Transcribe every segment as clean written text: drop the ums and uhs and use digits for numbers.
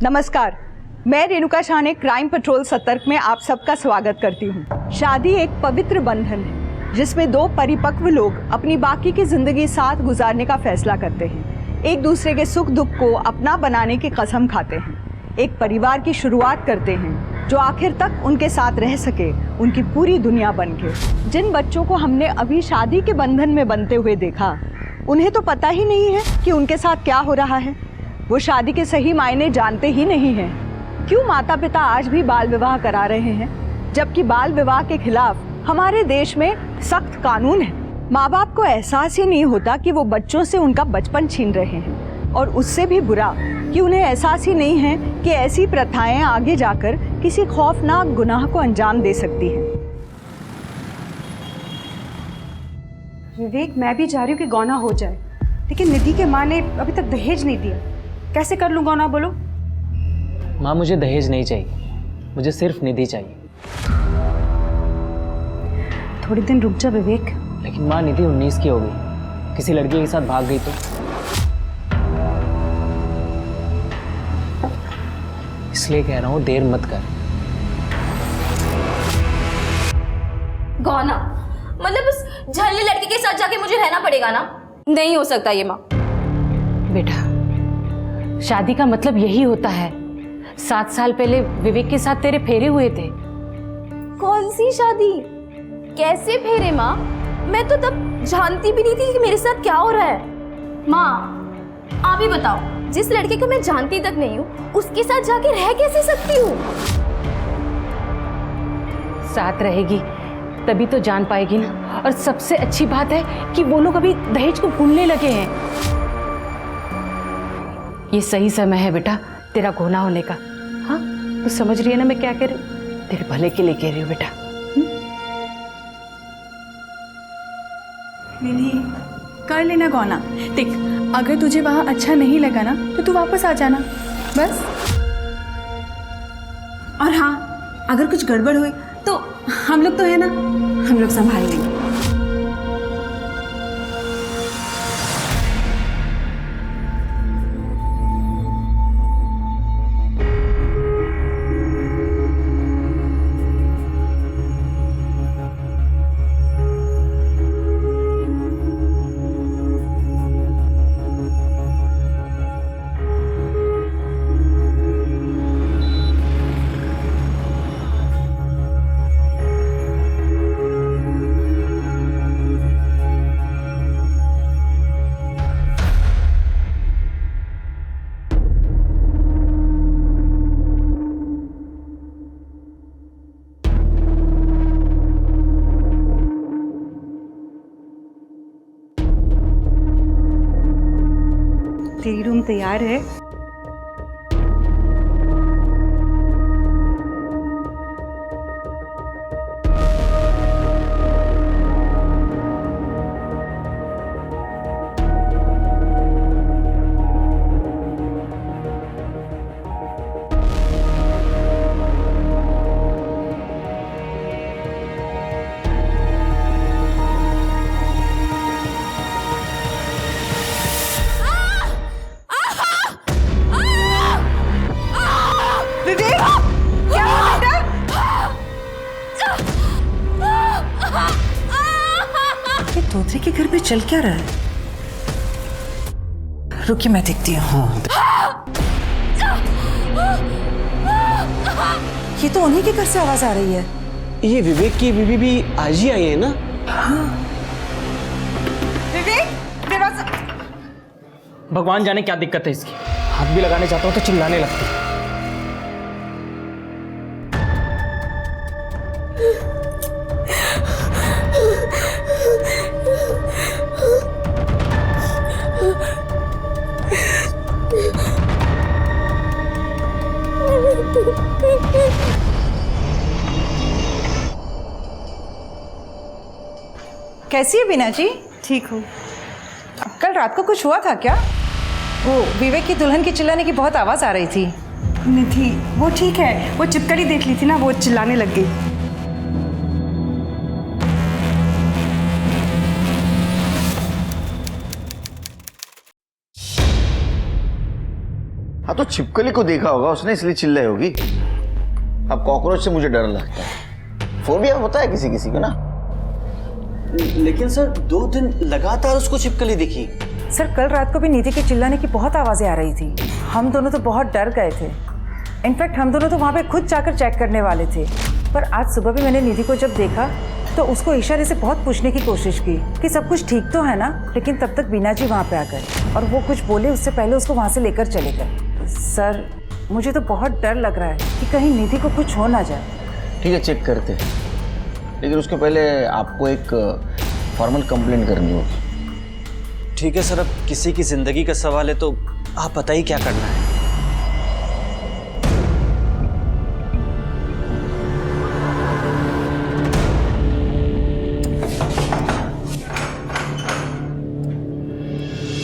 नमस्कार, मैं रेणुका शाह ने क्राइम पेट्रोल सतर्क में आप सबका स्वागत करती हूँ। शादी एक पवित्र बंधन है जिसमें दो परिपक्व लोग अपनी बाकी की जिंदगी साथ गुजारने का फैसला करते हैं, एक दूसरे के सुख दुख को अपना बनाने की कसम खाते हैं, एक परिवार की शुरुआत करते हैं जो आखिर तक उनके साथ रह सके, उनकी पूरी दुनिया बन के। जिन बच्चों को हमने अभी शादी के बंधन में बनते हुए देखा, उन्हें तो पता ही नहीं है कि उनके साथ क्या हो रहा है। वो शादी के सही मायने जानते ही नहीं हैं। क्यों माता पिता आज भी बाल विवाह करा रहे हैं, जबकि बाल विवाह के खिलाफ हमारे देश में सख्त कानून है। माँ बाप को एहसास ही नहीं होता कि वो बच्चों से उनका बचपन छीन रहे हैं, और उससे भी बुरा कि उन्हें एहसास ही नहीं है कि ऐसी प्रथाएं आगे जाकर किसी खौफनाक गुनाह को अंजाम दे सकती हैं। विवेक, मैं भी चाह रही हूँ कि गौना हो जाए, लेकिन निधि के माँ ने अभी तक दहेज नहीं दिया। कैसे कर लूँ गौना, बोलो? माँ, मुझे दहेज नहीं चाहिए, मुझे सिर्फ निधि चाहिए। थोड़ी दिन रुक जा विवेक। लेकिन माँ, निधि 19 की हो गई, किसी लड़की के साथ भाग गई तो? इसलिए कह रहा हूँ, देर मत कर। गौना मतलब उस झल्ली लड़की के साथ जाके मुझे रहना पड़ेगा ना? नहीं हो सकता ये माँ। बेटा, शादी का मतलब यही होता है। 7 साल पहले विवेक के साथ तेरे फेरे हुए थे। कौन सी शादी, कैसे फेरे माँ? मैं तो तब जानती भी नहीं थी कि मेरे साथ क्या हो रहा है। माँ आप ही बताओ, जिस लड़के को मैं जानती तक नहीं हूँ उसके साथ जाके रह कैसे सकती हूँ? साथ रहेगी तभी तो जान पाएगी ना। और सबसे अच्छी बात है कि वो लोग अभी दहेज को भूलने लगे हैं। ये सही समय है बेटा तेरा घोना होने का। हाँ, तू समझ रही है ना मैं क्या कह रही हूँ? तेरे भले के लिए कह रही हूँ बेटा। निधि, कर लेना गौना। देख, अगर तुझे वहाँ अच्छा नहीं लगा ना तो तू वापस आ जाना, बस। और हाँ, अगर कुछ गड़बड़ हुई तो हम लोग तो है ना, हम लोग संभाल लेंगे। तेरी रूम तैयार है। तोतरे के घर पे चल क्या रहा है? रुकिए, मैं देखती हूँ। ये तो उन्हीं के घर से आवाज आ रही है। ये विवेक की बीवी भी आज ही आई है ना? हाँ। विवेक, दरवाजा। भगवान जाने क्या दिक्कत है इसकी। हाथ भी लगाने जाता हूँ तो चिल्लाने लगती है। कैसी है बीना जी? ठीक हूँ। कल रात को कुछ हुआ था क्या? वो विवेक की दुल्हन की चिल्लाने की बहुत आवाज आ रही थी। निधि, वो ठीक है, वो चिपकली देख ली थी ना, वो चिल्लाने लग गई। हाँ तो छिपकली को देखा होगा उसने, इसलिए चिल्लाई होगी। अब कॉकरोच से मुझे डर लगता है, फोबिया होता है किसी किसी को ना। लेकिन सर 2 दिन लगातार उसको छिपकली दिखी। सर कल रात को भी निधि के चिल्लाने की बहुत आवाज़ें आ रही थी। हम दोनों तो बहुत डर गए थे। इनफैक्ट हम दोनों तो वहाँ पे खुद जाकर चेक करने वाले थे। पर आज सुबह भी मैंने निधि को जब देखा तो उसको इशारे से बहुत पूछने की कोशिश की कि सब कुछ ठीक तो है ना, लेकिन तब तक बीना जी वहाँ पे आ गए और वो कुछ बोले उससे पहले उसको वहाँ से लेकर चले गए। सर मुझे तो बहुत डर लग रहा है कि कहीं निधि को कुछ हो ना जाए। ठीक है, चेक करते हैं, लेकिन उसके पहले आपको एक फॉर्मल कंप्लेंट करनी होगी। ठीक है सर, अब किसी की जिंदगी का सवाल है तो आप बताइए क्या करना है।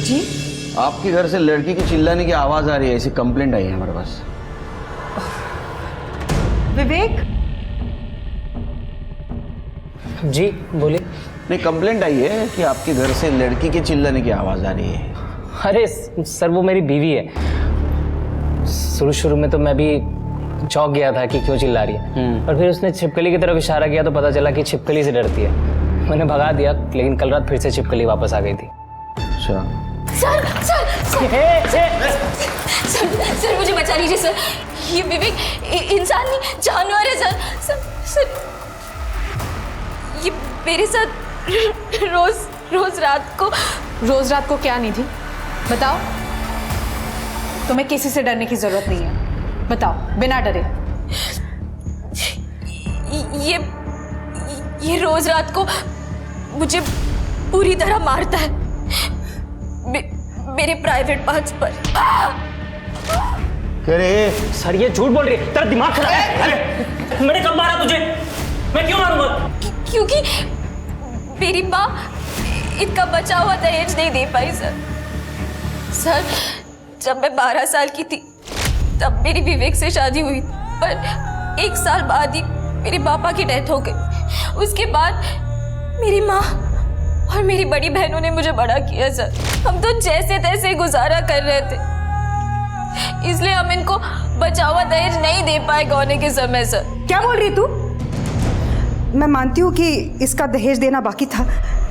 जी आपके घर से लड़की की चिल्लाने की आवाज आ रही है, ऐसी कंप्लेंट आई है हमारे पास। विवेक, जी बोलिए। नहीं, कंप्लेंट आई है कि आपके घर से लड़की के चिल्लाने की आवाज आ रही है। अरे सर वो मेरी बीवी है। शुरू में तो मैं भी चौंक गया था कि क्यों चिल्ला रही है, और फिर उसने छिपकली की तरफ इशारा किया तो पता चला कि छिपकली से डरती है। मैंने भगा दिया, लेकिन कल रात फिर से छिपकली वापस आ गई थी। अच्छा, सर सर सर सर मुझे बचा लीजिए सर। ये विवेक इंसान नहीं, जानवर है सर। सर ये मेरे साथ रोज रात को क्या नहीं थी बताओ। तुम्हें किसी से डरने की जरूरत नहीं है, बताओ बिना डरे। ये रोज रात को मुझे पूरी तरह मारता है, मेरे प्राइवेट पार्ट्स पर। अरे सर ये झूठ बोल रही है, तेरा दिमाग खराब है। अरे मैंने कब मारा तुझे? मैं क्यों मारूंगा? क्योंकि मेरी माँ इनका बचा हुआ दहेज नहीं दे पाई सर। जब मैं 12 साल की थी तब मेरी विवेक से शादी हुई, पर 1 साल बाद ही मेरे पापा की डेथ हो गई। उसके बाद मेरी माँ और मेरी बड़ी बहनों ने मुझे बड़ा किया सर। हम तो जैसे तैसे गुजारा कर रहे थे, इसलिए हम इनको बचा हुआ दहेज नहीं दे पाए गौने के समय सर। क्या बोल रही तू? मैं मानती हूँ कि इसका दहेज देना बाकी था,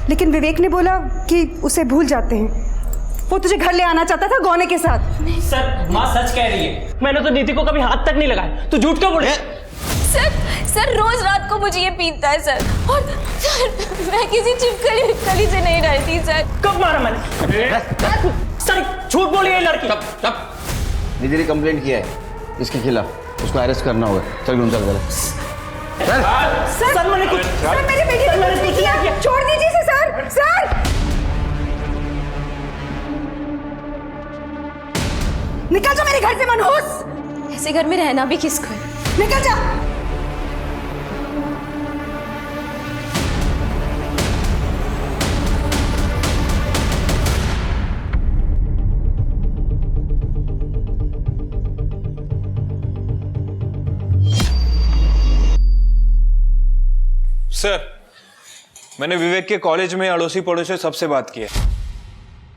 लेकिन विवेक ने बोला कि उसे भूल जाते हैं। वो तुझे घर ले आना चाहता था गौने के साथ। सर माँ सच कह रही है, मैंने तो नीति को कभी हाथ तक नहीं लगाया। तू झूठ क्यों बोल रही है? सर रोज रात को मुझे ये पीटता है सर, और सर मैं किसी छिपकली से नहीं डरती सर। कब मारा मैंने? सर झूठ बोल रही है लड़की। तब निधि ने कंप्लेंट किया है इसके खिलाफ, उसको अरेस्ट करना होगा। चल गुंजा सर मैंने कुछ, सर मेरी बेटी ने कुछ नहीं किया, छोड़ दीजिए इसे सर। सर निकल जा मेरे घर से मनहूस। ऐसे घर में रहना भी किसको है? निकल जा। सर मैंने विवेक के कॉलेज में अड़ोसी पड़ोसी सबसे बात की है।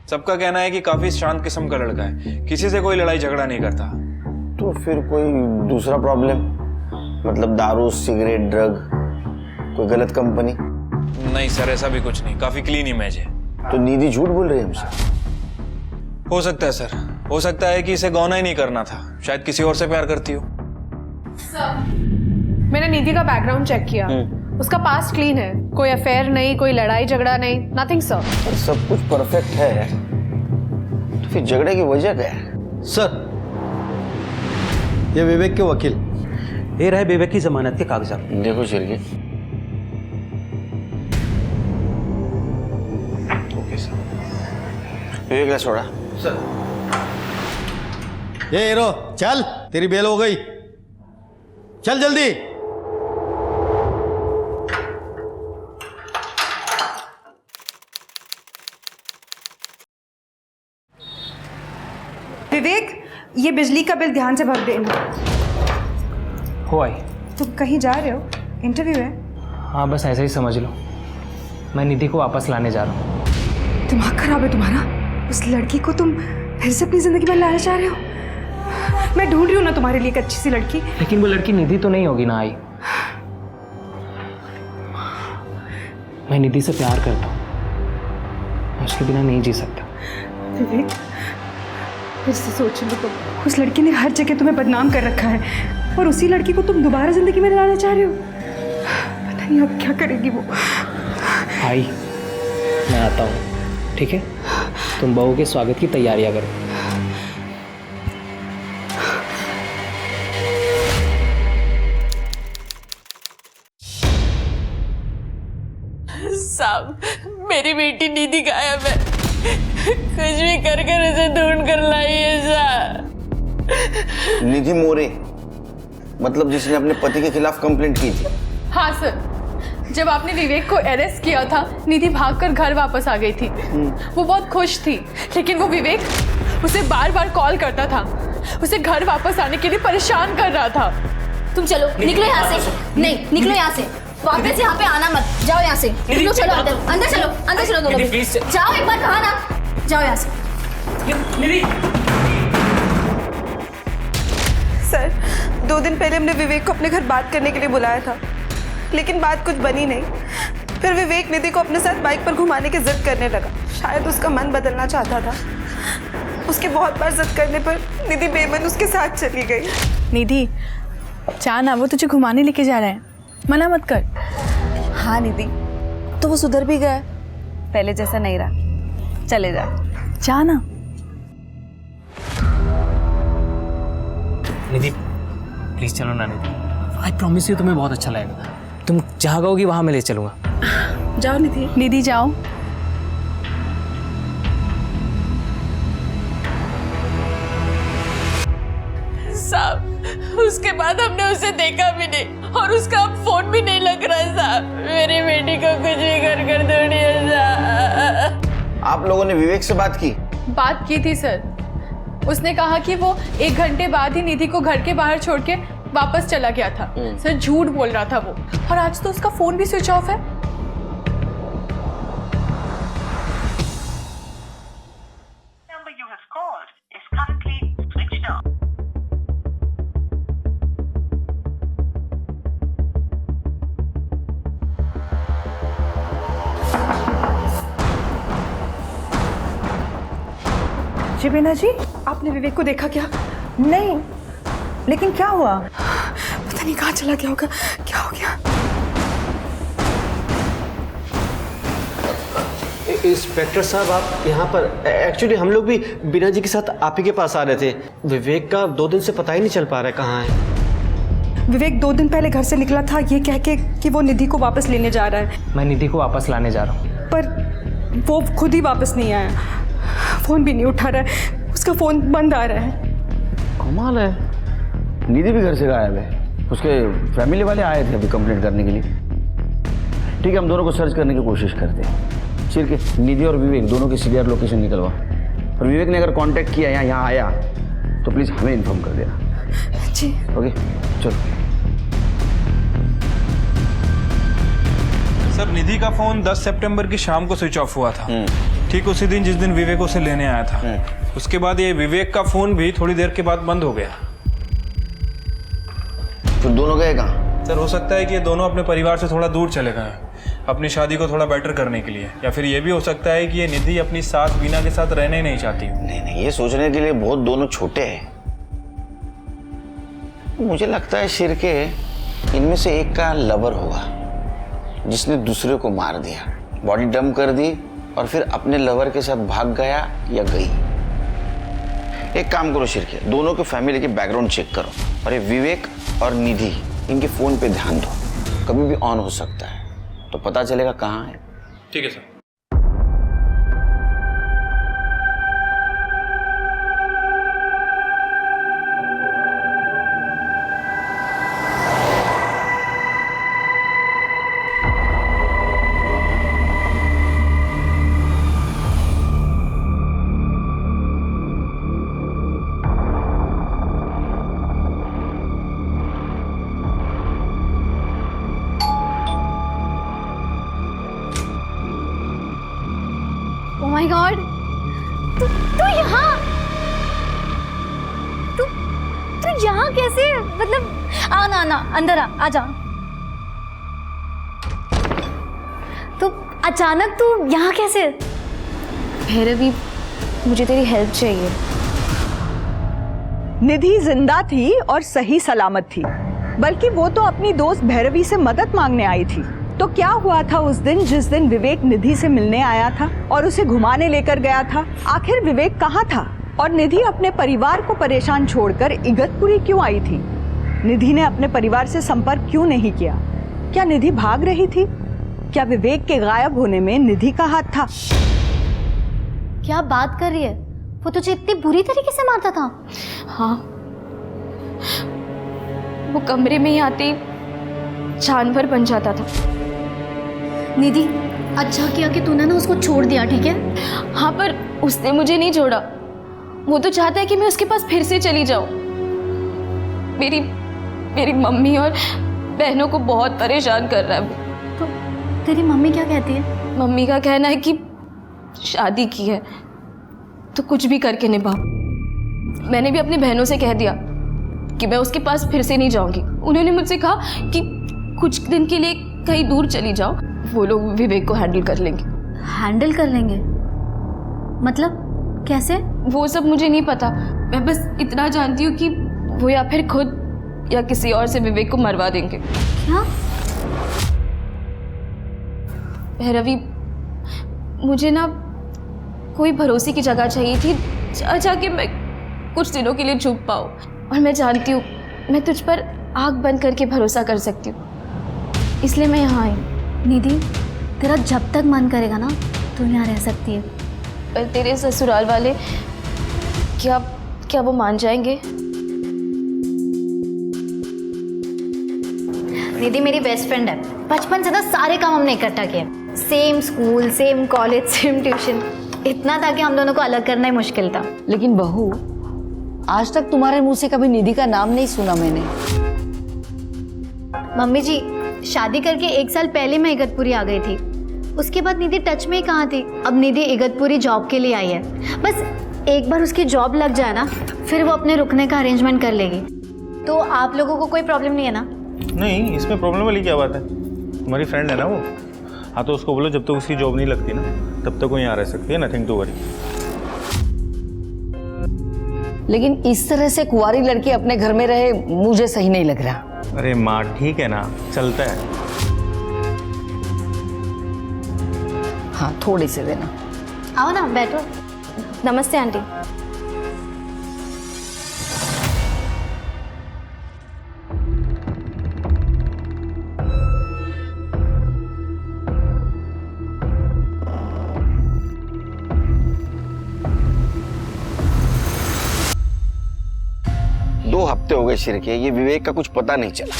सबका कहना है कि काफी शांत किस्म का लड़का है, किसी से कोई लड़ाई झगड़ा नहीं करता। तो फिर कोई दूसरा प्रॉब्लम, मतलब दारू, सिगरेट, ड्रग, कोई गलत कंपनी? नहीं सर, ऐसा भी कुछ नहीं, काफी क्लीन इमेज है। तो निधि झूठ बोल रही है हमसे? हो सकता है सर, हो सकता है कि इसे गौना ही नहीं करना था, शायद किसी और से प्यार करती हो। मैंने निधि का बैकग्राउंड चेक किया, उसका पास्ट क्लीन है, कोई अफेयर नहीं, कोई लड़ाई झगड़ा नहीं, नथिंग सर। सब कुछ परफेक्ट है, तो फिर झगड़े की वजह क्या है? सर ये विवेक के वकील, ये रहे विवेक की जमानत के कागजात। देखो शिरके। ओके सर, विवेक ने छोड़ा सर। ये हीरो चल, तेरी बेल हो गई, चल जल्दी। विवेक, ये बिजली का बिल ध्यान से भर देना। हो आई। तुम कहीं जा रहे हो? इंटरव्यू है? हाँ बस ऐसे ही समझ लो, मैं निधि को वापस लाने जा रहा हूँ। दिमाग खराब है तुम्हारा? उस लड़की को तुम फिर से अपनी जिंदगी में लाना चाह रहे हो? मैं ढूंढ रही हूँ ना तुम्हारे लिए एक अच्छी सी लड़की। लेकिन वो लड़की निधि तो नहीं होगी ना आई। मैं निधि से प्यार करता हूँ, मैं उसके बिना नहीं जी सकता। विवेक, फिर से सोच लो तुम, उस लड़की ने हर जगह तुम्हें बदनाम कर रखा है और उसी लड़की को तुम दोबारा जिंदगी में लाना चाह रहे हो। पता नहीं अब क्या करेगी वो। आई, मैं आता हूँ, ठीक है? तुम बहू के स्वागत की तैयारियां करो। साहब, मेरी बेटी निधि गायब है। कुछ भी कर कर उसे ढूंढ कर लाइए साहब। निधि मोरे, मतलब जिसने अपने पति के खिलाफ कंप्लेंट की थी? हाँ सर, जब आपने विवेक को अरेस्ट किया था, निधि भागकर घर वापस आ गई थी। वो बहुत खुश थी, लेकिन वो विवेक उसे बार बार कॉल करता था, उसे घर वापस आने के लिए परेशान कर रहा था। तुम चलो, निकलो यहाँ से। नहीं, निकलो यहाँ से, वापस यहाँ पे आना मत। जाओ यहाँ से, निकलो, चलो अंदर, अंदर चलो, अंदर चलो दोनों भी। जाओ, एक बार कहा ना, जाओ यहाँ से। सर, 2 दिन पहले हमने विवेक को अपने घर बात करने के लिए बुलाया था, लेकिन बात कुछ बनी नहीं। फिर विवेक निधि को अपने साथ बाइक पर घुमाने की जिद करने लगा। शायद उसका मन बदलना चाहता था। उसके बहुत बार जिद करने पर निधि बेमन उसके साथ चली गई। निधि, जाना, वो तुझे घुमाने लेके जा रहा है, मना मत कर। हाँ निधि, तो वो सुधर भी गया, पहले जैसा नहीं रहा। चले जा, जाना। निधि, प्लीज चलो ना निधि। आई प्रॉमिस यू, तुम्हें बहुत अच्छा लगेगा। तुम जहाँ कहोगी वहाँ मैं ले चलूँगा। जाओ निधि। निधि जाओ। साहब, उसके बाद हमने उसे देखा भी नहीं और उसका अब फोन भी नहीं लग रहा है साहब। मेरी बेटी को कुछ भी कर ढूंढिए साहब। आप लोगों ने विवेक से बात की? बात की थी सर, उसने कहा कि वो 1 घंटे बाद ही निधि को घर के बाहर छोड़ के वापस चला गया था। सर, झूठ बोल रहा था वो, और आज तो उसका फोन भी स्विच ऑफ है। जी बीना जी, आपने विवेक को देखा क्या? नहीं, लेकिन क्या हुआ? पता नहीं कहाँ चला गया होगा, क्या हो गया? इंस्पेक्टर साहब, आप यहाँ पर? एक्चुअली हम लोग भी बीना जी के साथ आप ही के पास आ रहे थे। विवेक का 2 दिन से पता ही नहीं चल पा रहा है कहाँ है। विवेक 2 दिन पहले घर से निकला था ये कह के कि वो निधि को वापस लेने जा रहा है। मैं निधि को वापस लाने जा रहा हूँ, पर वो खुद ही वापस नहीं आया। फोन भी नहीं उठा रहा है, उसका फोन बंद आ रहा है। कमाल है, निधि भी घर से गायब है। उसके फैमिली वाले आए थे अभी कंप्लेंट करने के लिए। ठीक है, हम दोनों को सर्च करने की कोशिश करते हैं। चिर के निधि और विवेक दोनों की सीरियर लोकेशन निकलवा, और विवेक ने अगर कांटेक्ट किया या यहाँ आया तो प्लीज़ हमें इन्फॉर्म कर देना। जी ओके, चलो। सर, निधि का फोन 10 सितंबर की शाम को स्विच ऑफ हुआ था, ठीक उसी दिन जिस दिन विवेक उसे लेने आया था। उसके बाद ये विवेक का फोन भी थोड़ी देर के बाद बंद हो गया। तो दोनों गए कहाँ? सर, हो सकता है कि ये दोनों अपने परिवार से थोड़ा दूर चले गए अपनी शादी को थोड़ा बेटर करने के लिए, या फिर ये भी हो सकता है कि ये निधि अपनी सास बीना के साथ रहना ही नहीं चाहती। नहीं, ये सोचने के लिए बहुत दोनों छोटे हैं। मुझे लगता है शिरके इनमें से एक का लवर होगा जिसने दूसरे को मार दिया, बॉडी डंप कर दी और फिर अपने लवर के साथ भाग गया या गई। एक काम करो शिरके, दोनों के फैमिली के बैकग्राउंड चेक करो, और ये विवेक और निधि इनके फोन पे ध्यान दो, कभी भी ऑन हो सकता है, तो पता चलेगा कहाँ है। ठीक है सर। Oh my God! तू यहाँ? यहाँ कैसे, मतलब आना आना अंदर आ जा। तो अचानक तू यहाँ कैसे? भैरवी, मुझे तेरी हेल्प चाहिए। निधि जिंदा थी और सही सलामत थी, बल्कि वो तो अपनी दोस्त भैरवी से मदद मांगने आई थी। तो क्या हुआ था उस दिन जिस दिन विवेक निधि से मिलने आया था और उसे घुमाने लेकर गया था? आखिर विवेक कहाँ था और निधि अपने परिवार को परेशान छोड़कर इगतपुरी क्यों आई थी? निधि ने अपने परिवार से संपर्क क्यों नहीं किया? क्या निधि भाग रही थी? क्या विवेक के गायब होने में निधि का हाथ था? क्या बात कर रही है? वो तुझे इतनी बुरी तरीके से मारता था? हाँ, वो कमरे में ही आते ही जानवर बन जाता था। निधि, अच्छा किया कि तूने ना उसको छोड़ दिया, ठीक है? हाँ, पर उसने मुझे नहीं छोड़ा। वो तो चाहता है कि मैं उसके पास फिर से चली जाऊं। मेरी मम्मी और बहनों को बहुत परेशान कर रहा है वो। तो तेरी मम्मी क्या कहती है? मम्मी का कहना है कि शादी की है तो कुछ भी करके निभा। मैंने भी अपनी बहनों से कह दिया कि मैं उसके पास फिर से नहीं जाऊंगी। उन्होंने मुझसे कहा कि कुछ दिन के लिए कहीं दूर चली जाओ, वो लोग विवेक को हैंडल कर लेंगे। हैंडल कर लेंगे? मतलब कैसे? वो सब मुझे नहीं पता। मैं बस इतना जानती हूँ कि वो या फिर खुद या किसी और से विवेक को मरवा देंगे। क्या? भैरवी, मुझे ना कोई भरोसे की जगह चाहिए थी जहाँ कि मैं कुछ दिनों के लिए छुप पाऊँ। और मैं जानती हूँ मैं तुझ पर आँख बंद करके भरोसा कर सकती हूँ, इसलिए मैं यहाँ आई। निधि, तेरा जब तक मन करेगा ना तू यहाँ रह सकती है। पर तेरे ससुराल वाले क्या वो मान जाएंगे? निधि मेरी बेस्ट फ्रेंड है, बचपन से ना सारे काम हमने इकट्ठा किए। Same school, same college, same tuition. इतना था कि हम दोनों को अलग करना ही मुश्किल था। लेकिन बहू, आज तक तुम्हारे मुंह से कभी निधि का नाम नहीं सुना मैंने। मम्मी जी, शादी करके 1 साल पहले मैं इगतपुरी आ गई थी। उसके बाद निधि टच में ही कहाँ थी। अब निधि इगतपुरी जॉब के लिए आई है। बस एक बार उसकी जॉब लग जाए ना, फिर वो अपने रुकने का अरेंजमेंट कर लेगी। तो आप लोगों को कोई प्रॉब्लम नहीं है ना? नहीं, इसमें प्रॉब्लम वाली क्या बात है? तुम्हारी फ्रेंड है ना वो। हाँ, तो उसको बोलो जब तक उसकी जॉब नहीं लगती ना तब तक वो यहाँ रह सकती है। Nothing to worry. लेकिन इस तरह से कुंवारी लड़की अपने घर में रहे मुझे सही नहीं लग रहा। अरे माँ, ठीक है ना, चलता है। हाँ, थोड़ी से देना। आओ ना, बैठो। नमस्ते आंटी। हफ्ते हो गए शिर के, ये विवेक का कुछ पता नहीं चला।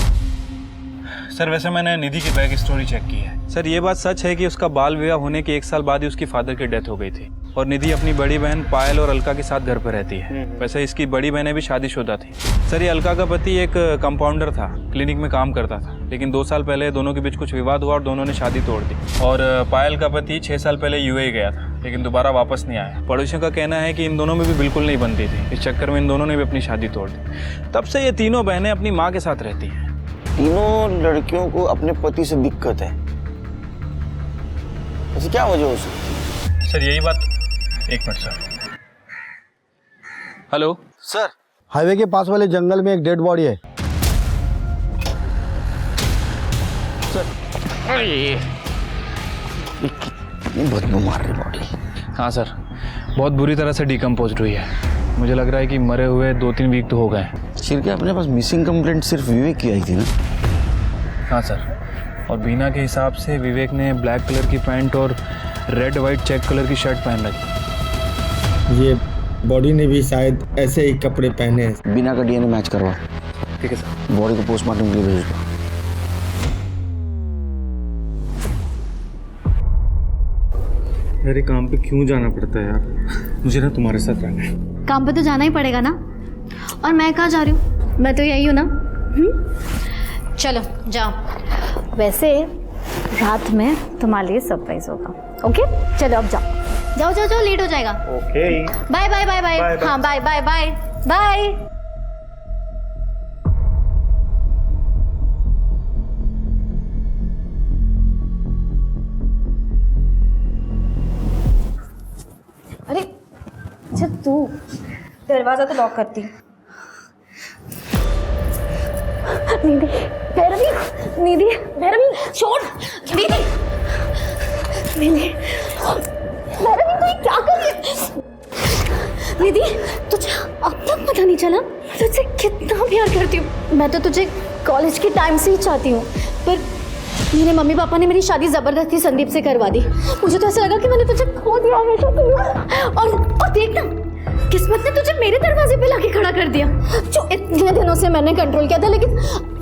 सर, वैसे मैंने निधि की बैक स्टोरी चेक की है। सर, ये बात सच है कि उसका बाल विवाह होने के 1 साल बाद ही उसकी फादर की डेथ हो गई थी और निधि अपनी बड़ी बहन पायल और अलका के साथ घर पर रहती है। वैसे इसकी बड़ी बहनें भी शादीशुदा थी। सर, ये अलका का पति एक कंपाउंडर था, क्लिनिक में काम करता था, लेकिन 2 साल पहले दोनों के बीच कुछ विवाद हुआ और दोनों ने शादी तोड़ दी। और पायल का पति 6 साल पहले यूएई गया था, लेकिन दोबारा वापस नहीं आया। पड़ोसियों का कहना है कि इन दोनों में भी बिल्कुल नहीं बनती थी। इस चक्कर में इन दोनों ने भी अपनी शादी तोड़ दी। तब से ये तीनों बहनें अपनी माँ के साथ रहती हैं। तीनों लड़कियों को अपने पति से दिक्कत है, ऐसी क्या वजह हो सकती? सर, यही बात। एक minute sir. Hello sir, highway के पास वाले जंगल में एक डेड बॉडी है। सर, कितनी बदबू मार रही बॉडी। हाँ सर, बहुत बुरी तरह से डिकम्पोज्ड हुई है। मुझे लग रहा है कि मरे हुए 2-3 वीक तो हो गए। शिर के अपने पास मिसिंग कंप्लेंट सिर्फ विवेक की आई थी ना? हाँ सर, और बीना के हिसाब से विवेक ने ब्लैक कलर की पैंट और रेड वाइट चेक कलर की शर्ट पहन रखी। ये बॉडी ने भी शायद ऐसे ही कपड़े पहने हैं। बीना का डीएनए मैच करवा। ठीक है सर। बॉडी को पोस्टमार्टम के लिए भेज दो। मेरे काम पे क्यों जाना पड़ता है यार? मुझे ना तुम्हारे साथ रहना है। काम पे तो जाना ही पड़ेगा ना। और मैं कहाँ जा रही हूँ? मैं तो यही हूँ ना। चलो जाओ। वैसे रात में तुम्हारे लिए सरप्राइज होगा। ओके, चलो अब जाओ जाओ जाओ जाओ, लेट हो जाएगा। Okay, bye bye bye bye. हाँ, बाय बाय बाय बाय। दरवाजा तो लॉक करती। निधि, भैरवी, निधि, भैरवी, छोड़, निधि, निधि, भैरवी तू ये क्या कर रही है? निधि, तुझे अब तक पता नहीं चला मैं तुझसे कितना प्यार करती हूँ। मैं तो तुझे कॉलेज के टाइम से ही चाहती हूँ, पर मेरे मम्मी पापा ने मेरी शादी जबरदस्ती संदीप से करवा दी। मुझे तो ऐसा लगा कि मैंने तुझे खो दिया हमेशा के लिए। और देखना, किस्मत ने तुझे मेरे दरवाजे पे लाके खड़ा कर दिया, जो इतने दिनों से मैंने कंट्रोल किया था, लेकिन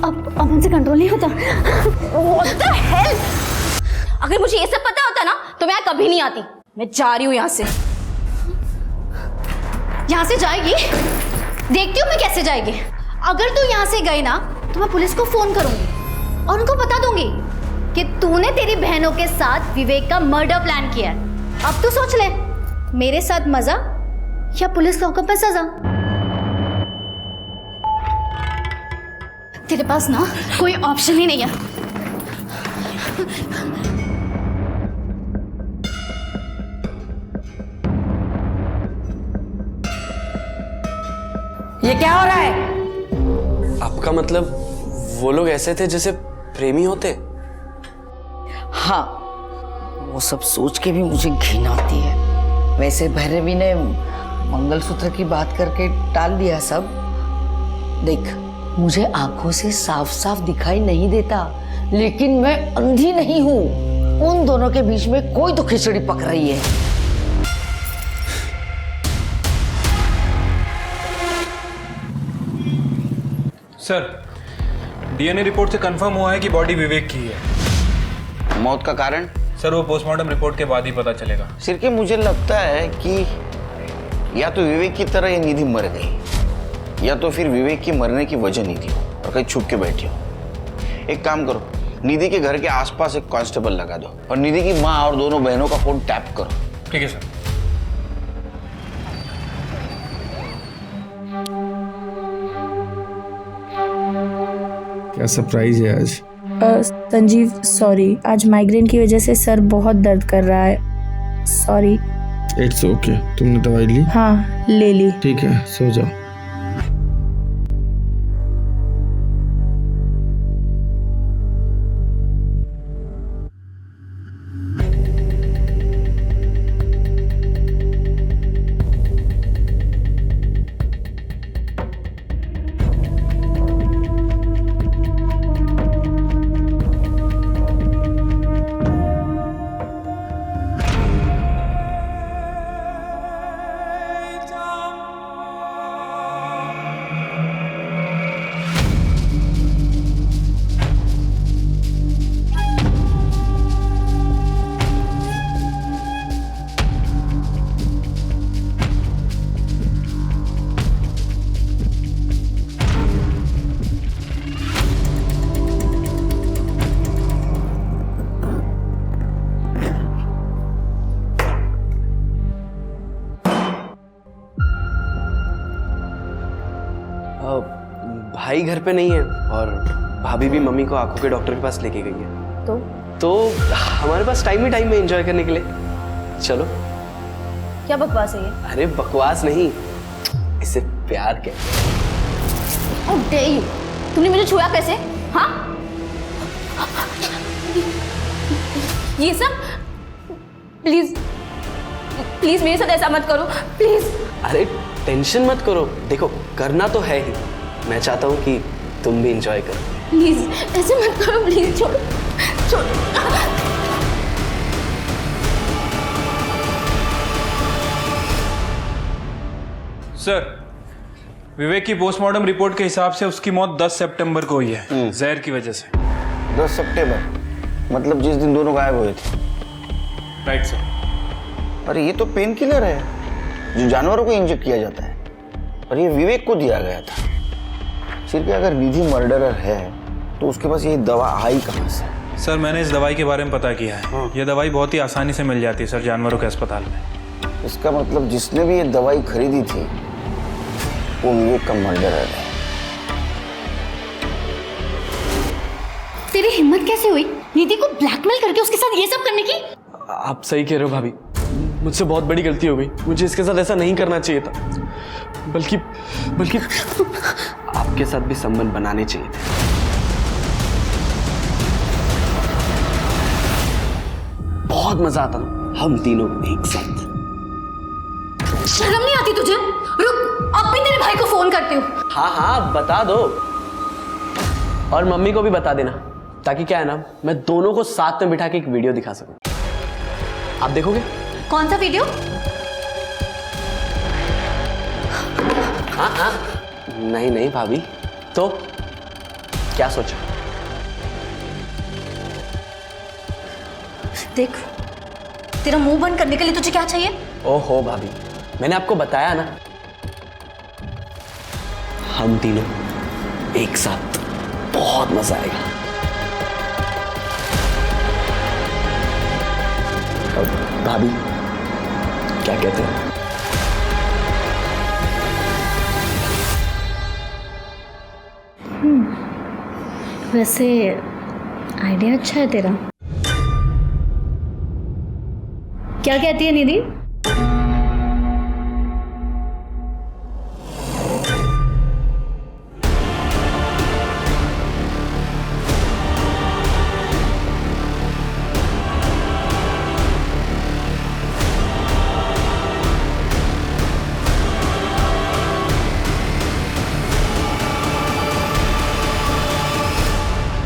अब मुझसे कंट्रोल नहीं होता। What the hell? अगर मुझे ये सब पता होता ना तो मैं कभी नहीं आती। मैं जा रही हूँ यहाँ से। यहाँ से जाएगी? देखती हूँ मैं कैसे जाएगी। अगर तू यहाँ से गई ना तो मैं पुलिस को फोन करूंगी और उनको बता दूंगी कि तूने तेरी बहनों के साथ विवेक का मर्डर प्लान किया है। अब तू सोच ले, मेरे साथ मजा या पुलिस लॉकअप में सजा। तेरे पास ना कोई ऑप्शन ही नहीं है। ये क्या हो रहा है? आपका मतलब वो लोग ऐसे थे जैसे प्रेमी होते? हाँ, वो सब सोच के भी मुझे घिन आती है। वैसे भैरवी ने मंगलसूत्र की बात करके टाल दिया सब। देख, मुझे आंखों से साफ साफ दिखाई नहीं देता, लेकिन मैं अंधी नहीं हूँ। उन दोनों के बीच में कोई तो खिचड़ी पक रही है। सर, डीएनए रिपोर्ट से कंफर्म हुआ है कि बॉडी विवेक की है। मौत का कारण? सर, वो पोस्टमार्टम रिपोर्ट के बाद ही पता चलेगा। सिर के मुझे लगता है कि या तो विवेक की तरह ये निधि मर गई, या तो फिर विवेक की मरने की वजह निधि हो और कहीं छुप के बैठी हो। एक काम करो, निधि के घर के आसपास एक कांस्टेबल लगा दो और निधि की माँ और दोनों बहनों का फोन टैप करो। ठीक है सर। क्या सरप्राइज है आज? संजीव, सॉरी, आज माइग्रेन की वजह से सर बहुत दर्द कर रहा है। सॉरी। It's okay. तुमने दवाई ली? हाँ, ले ली। ठीक है, सो जाओ। भाई घर पे नहीं है और भाभी भी मम्मी को आंखों के डॉक्टर के पास लेके गई है। तो हमारे पास टाइम ही टाइम में एंजॉय करने के लिए। चलो। क्या बकवास है ये? अरे बकवास नहीं, इसे प्यार कहते हैं। How dare you? तुमने मुझे छुआ कैसे? हाँ? ये सब? प्लीज प्लीज मेरे साथ ऐसा मत करो, प्लीज। अरे टेंशन मत करो, देखो करना तो है ही। मैं चाहता हूँ कि तुम भी एंजॉय करो। प्लीज ऐसे मत करो, प्लीज छोड़ो छोड़ो। सर, विवेक की पोस्टमार्टम रिपोर्ट के हिसाब से उसकी मौत 10 सितंबर को हुई है, जहर की वजह से। 10 सितंबर मतलब जिस दिन दोनों गायब हुए थे? Right sir. पर ये तो पेन किलर है जो जानवरों को इंजेक्ट किया जाता है, और ये विवेक को दिया गया था। सिर्फ अगर निधि मर्डरर है तो उसके पास ये दवा आई कहाँ से? सर, मैंने इस दवाई के बारे में पता किया है। ये दवाई बहुत ही आसानी से मिल जाती है सर, जानवरों के अस्पताल में। इसका मतलब जिसने भी ये दवाई खरीदी थी वो विवेक का मर्डरर है। तेरी हिम्मत कैसे हुई निधि को ब्लैकमेल करके उसके साथ ये सब करने की? आप सही कह रहे हो भाभी, मुझसे बहुत बड़ी गलती हो गई। मुझे इसके साथ ऐसा नहीं करना चाहिए था। बल्कि बल्कि आपके साथ भी संबंध बनाने चाहिए थे। बहुत मजा आता ना हम तीनों एक साथ। शर्म नहीं आती तुझे? रुक, अब भी तेरे भाई को फोन करती हूँ। हाँ हाँ बता दो, और मम्मी को भी बता देना, ताकि क्या है ना, मैं दोनों को साथ में बिठा के एक वीडियो दिखा सकूं। आप देखोगे? कौन सा वीडियो? हाँ हाँ, नहीं नहीं भाभी, तो क्या सोचा? देख, तेरा मुंह बंद करने के लिए तुझे क्या चाहिए? ओहो भाभी, मैंने आपको बताया ना, हम तीनों एक साथ, बहुत मजा आएगा। और भाभी क्या कहते हैं? वैसे आइडिया अच्छा है तेरा। क्या कहती है निधि?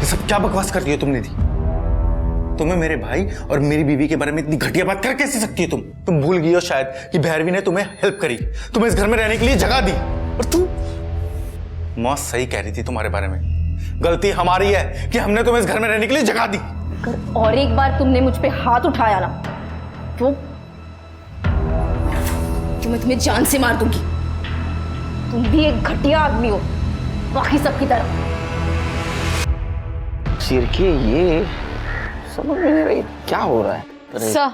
सब क्या बकवास कर रही हो तुम निधि? तुम्हें मेरे भाई और मेरी बीवी के बारे में इतनी घटिया बात कर कैसे सकती है तुम भूल गई हो शायद कि भैरवी ने तुम्हें हेल्प करी, तुम्हें इस घर में रहने के लिए जगह दी। और तू मौत सही कह रही थी तुम्हारे बारे में। गलती हमारी है कि हमने तुम्हें इस घर में रहने के लिए जगह दी। अगर और एक बार तुमने मुझ पे हाथ उठाया ना तो मैं तुम्हें जान से मार दूंगी। तुम भी एक घटिया आदमी हो, बाकी सबकी तरह। चिरके ये समझ में नहीं रही क्या हो रहा है। सर,